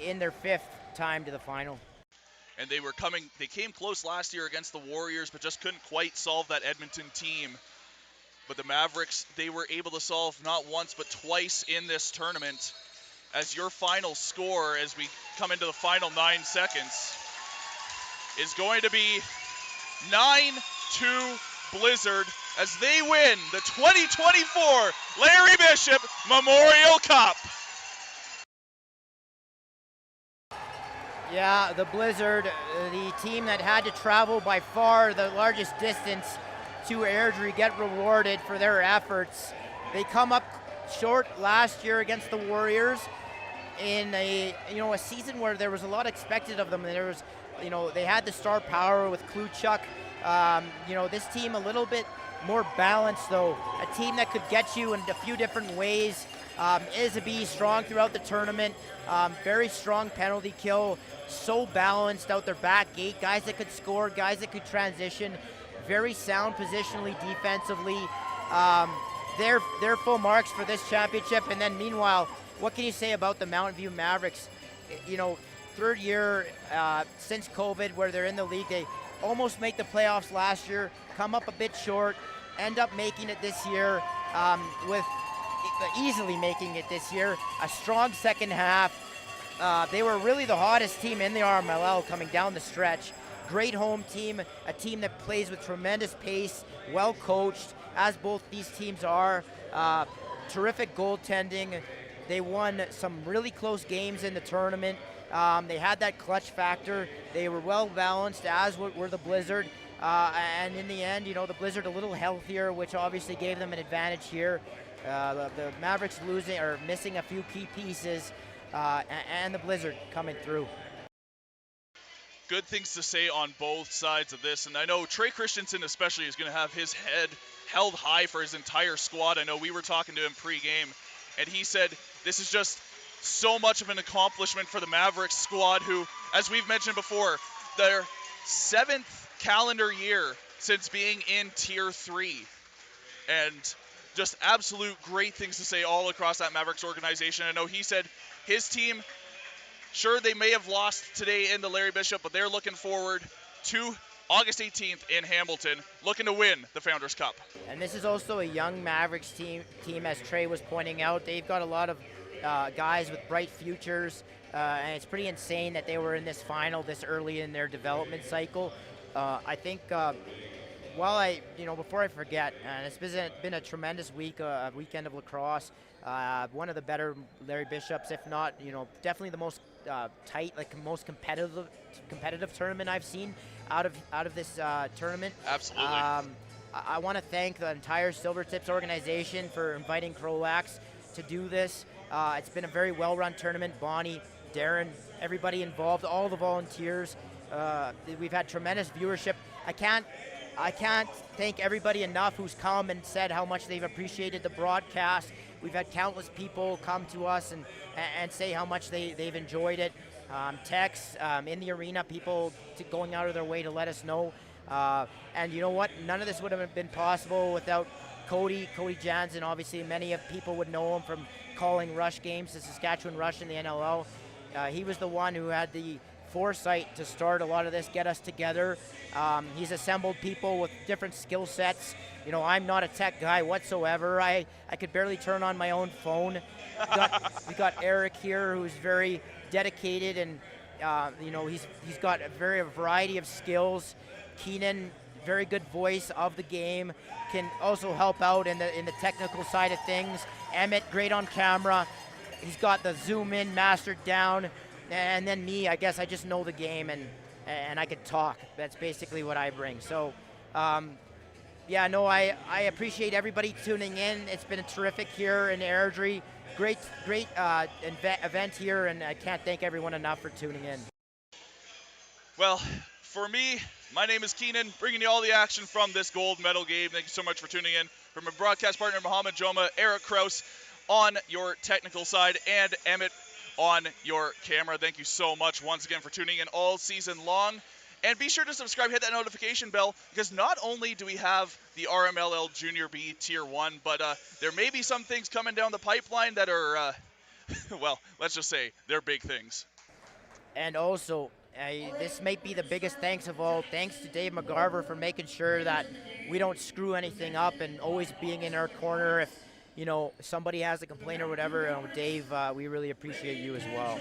in their 5th time to the final. And they came close last year against the Warriors, but just couldn't quite solve that Edmonton team. But the Mavericks, they were able to solve not once, but twice in this tournament. As your final score, as we come into the final 9 seconds, is going to be 9-2 Blizzard as they win the 2024 Larry Bishop Memorial Cup. Yeah, the Blizzard, the team that had to travel by far the largest distance to Airdrie, get rewarded for their efforts. They come up short last year against the Warriors in a season where there was a lot expected of them. There was, they had the star power with Kluchuk. This team a little bit more balanced though. A team that could get you in a few different ways. Isaby strong throughout the tournament. Very strong penalty kill. So balanced out their back gate. Guys that could score, guys that could transition. Very sound positionally, defensively. They're full marks for this championship. And then meanwhile, what can you say about the Mountain View Mavericks? 3rd year since COVID where they're in the league. They almost make the playoffs last year, come up a bit short, end up making it this year, easily making it this year. A strong second half. They were really the hottest team in the RMLL coming down the stretch. Great home team, a team that plays with tremendous pace, well coached, as both these teams are. terrific goaltending. They won some really close games in the tournament. They had that clutch factor. They were well balanced, as were the Blizzard. And in the end, the Blizzard a little healthier, which obviously gave them an advantage here. The Mavericks losing or missing a few key pieces, and the Blizzard coming through. Good things to say on both sides of this, and I know Trey Christensen especially is going to have his head held high for his entire squad. I know we were talking to him pre-game, and he said this is just so much of an accomplishment for the Mavericks squad, who, as we've mentioned before, their 7th calendar year since being in Tier 3, and just absolute great things to say all across that Mavericks organization. I know he said his team, sure, they may have lost today in the Larry Bishop, but they're looking forward to August 18th in Hamilton, looking to win the Founders Cup. And this is also a young Mavericks team, as Trey was pointing out. They've got a lot of guys with bright futures, and it's pretty insane that they were in this final this early in their development cycle. I think, before I forget, and it's been a tremendous weekend of lacrosse. One of the better Larry Bishops, if not, definitely the most tight, most competitive tournament I've seen out of this tournament. Absolutely. I want to thank the entire Silvertips organization for inviting CROW LAX to do this. It's been a very well-run tournament. Bonnie, Darren, everybody involved, all the volunteers. We've had tremendous viewership. I can't thank everybody enough who's come and said how much they've appreciated the broadcast. We've had countless people come to us and say how much they've enjoyed it. Texts in the arena, people going out of their way to let us know. And you know what? None of this would have been possible without Cody Jansen. Obviously, many of people would know him from calling Rush games, the Saskatchewan Rush in the NLL. He was the one who had the foresight to start a lot of this, get us together. He's assembled people with different skill sets. I'm not a tech guy whatsoever. I could barely turn on my own phone. We got Eric here, who's very dedicated, and he's got a variety of skills. Keenan, very good voice of the game, can also help out in the technical side of things. Emmett, great on camera. He's got the zoom in mastered down. And then me, I guess I just know the game and I could talk. That's basically what I bring. So, I appreciate everybody tuning in. It's been terrific here in Airdrie. Great event here, and I can't thank everyone enough for tuning in. Well, for me, my name is Keenan, bringing you all the action from this gold medal game. Thank you so much for tuning in. From my broadcast partner, Mohammed Joma, Eric Kraus on your technical side, and Emmett on your camera. Thank you so much once again for tuning in all season long. And be sure to subscribe, hit that notification bell, because not only do we have the RMLL Junior B Tier 1, but there may be some things coming down the pipeline that are, well, let's just say they're big things. And also, this might be the biggest thanks of all. Thanks to Dave McGarver for making sure that we don't screw anything up and always being in our corner. If somebody has a complaint or whatever, Dave, we really appreciate you as well.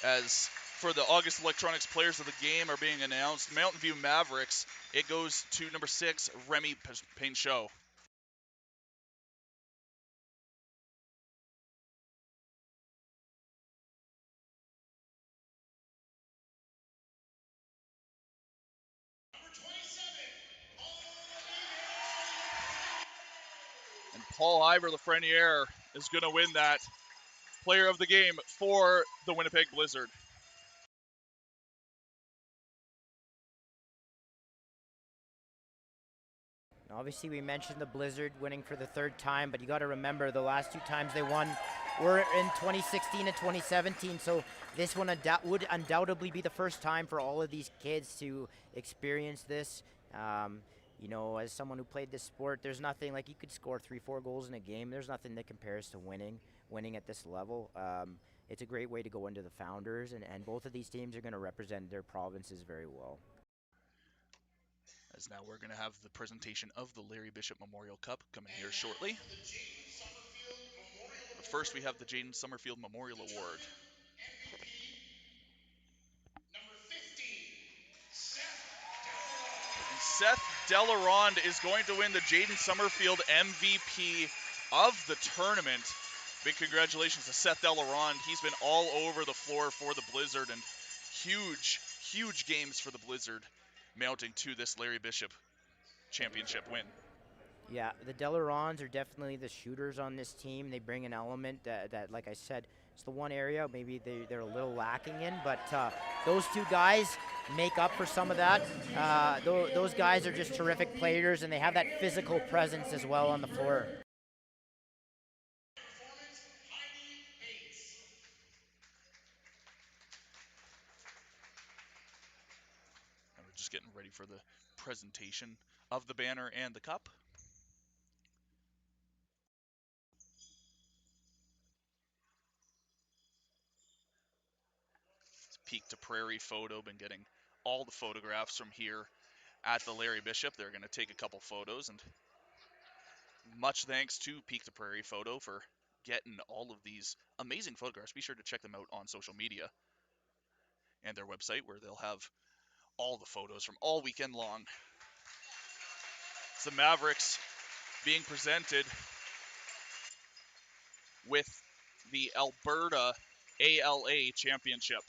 As for the August Electronics Players of the Game are being announced, Mountain View Mavericks, it goes to number 6, Remy Pinchot. And Paul Ivor Lafreniere is going to win that Player of the Game for the Winnipeg Blizzard. Obviously, we mentioned the Blizzard winning for the 3rd time, but you got to remember the last 2 times they won were in 2016 and 2017. So this one would undoubtedly be the first time for all of these kids to experience this. As someone who played this sport, there's nothing like you could score 3-4 goals in a game. There's nothing that compares to winning at this level. It's a great way to go into the Founders, and both of these teams are going to represent their provinces very well. As now we're going to have the presentation of the Larry Bishop Memorial Cup coming here shortly. But first we have the Jaden Summerfield Memorial Award. Seth Delarond is going to win the Jaden Summerfield MVP of the tournament. Big congratulations to Seth Delarond. He's been all over the floor for the Blizzard, and huge games for the Blizzard, mounting to this Larry Bishop championship win. Yeah, the Delarons are definitely the shooters on this team. They bring an element that like I said, it's the one area maybe they're a little lacking in, but those two guys make up for some of that. Those guys are just terrific players, and they have that physical presence as well on the floor. And we're just getting ready for the presentation of the banner and the cup. Peak to Prairie photo, been getting all the photographs from here at the Larry Bishop. They're going to take a couple photos, and much thanks to Peak to Prairie Photo for getting all of these amazing photographs. Be sure to check them out on social media and their website, where they'll have all the photos from all weekend long. It's the Mavericks being presented with the Alberta ALA Championship.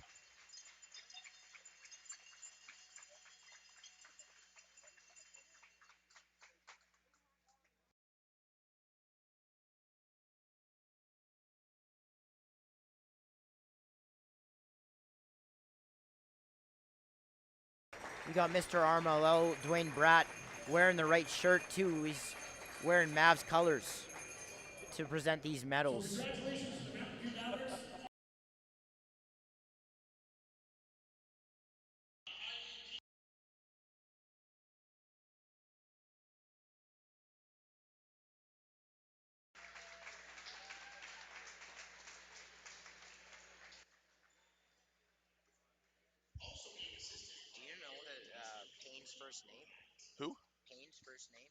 We got Mr. RMLL, Dwayne Bratt, wearing the right shirt too. He's wearing Mavs colors to present these medals. So congratulations to the Mountain View Mavericks. Do you know Payne's first name? Who? Payne's first name?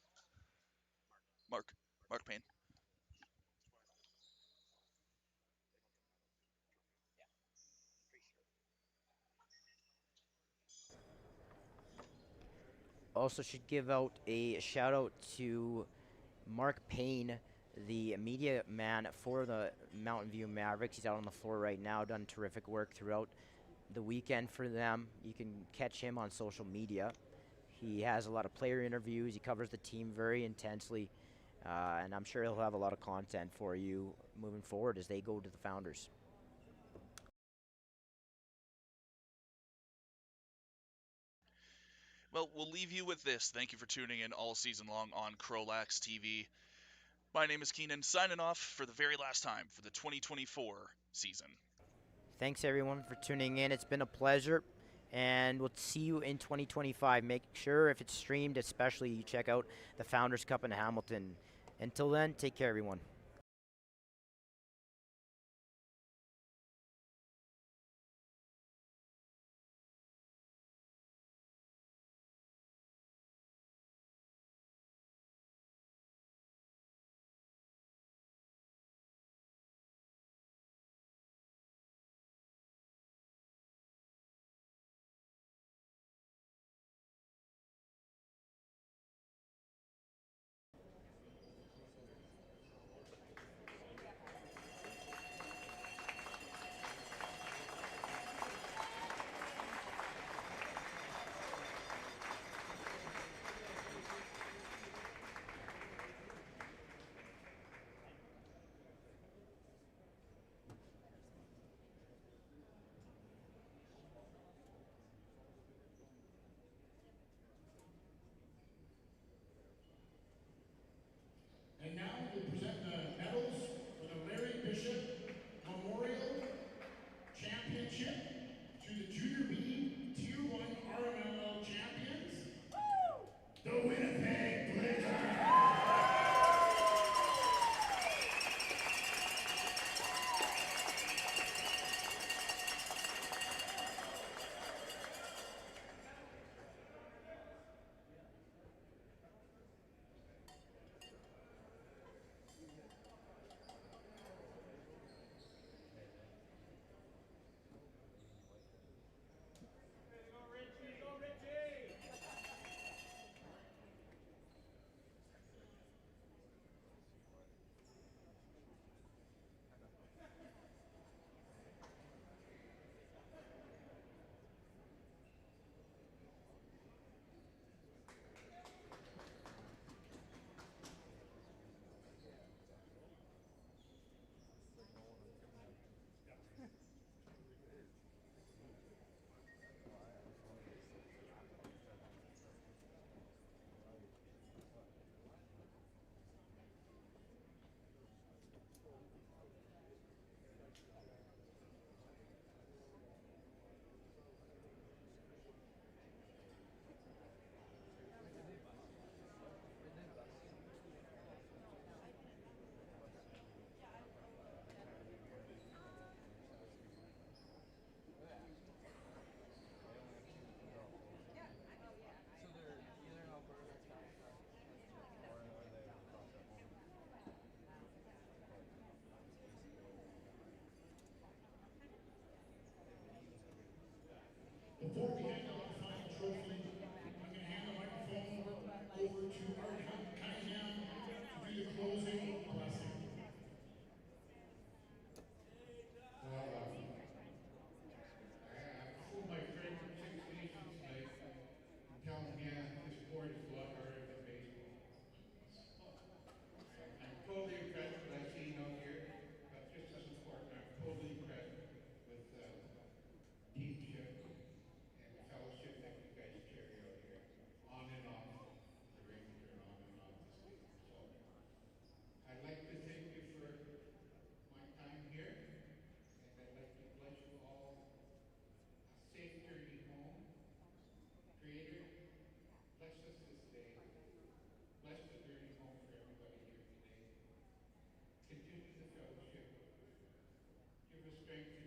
Mark Payne. Also should give out a shout out to Mark Payne, the media man for the Mountain View Mavericks. He's out on the floor right now, done terrific work throughout the weekend for them. You can catch him on social media. He has a lot of player interviews. He covers the team very intensely, and I'm sure he'll have a lot of content for you moving forward as they go to the Founders. Well, we'll leave you with this. Thank you for tuning in all season long on CROW LAX TV. My name is Keenan, signing off for the very last time for the 2024 season. Thanks, everyone, for tuning in. It's been a pleasure, and we'll see you in 2025. Make sure, if it's streamed, especially, you check out the Founders Cup in Hamilton. Until then, take care, everyone. strength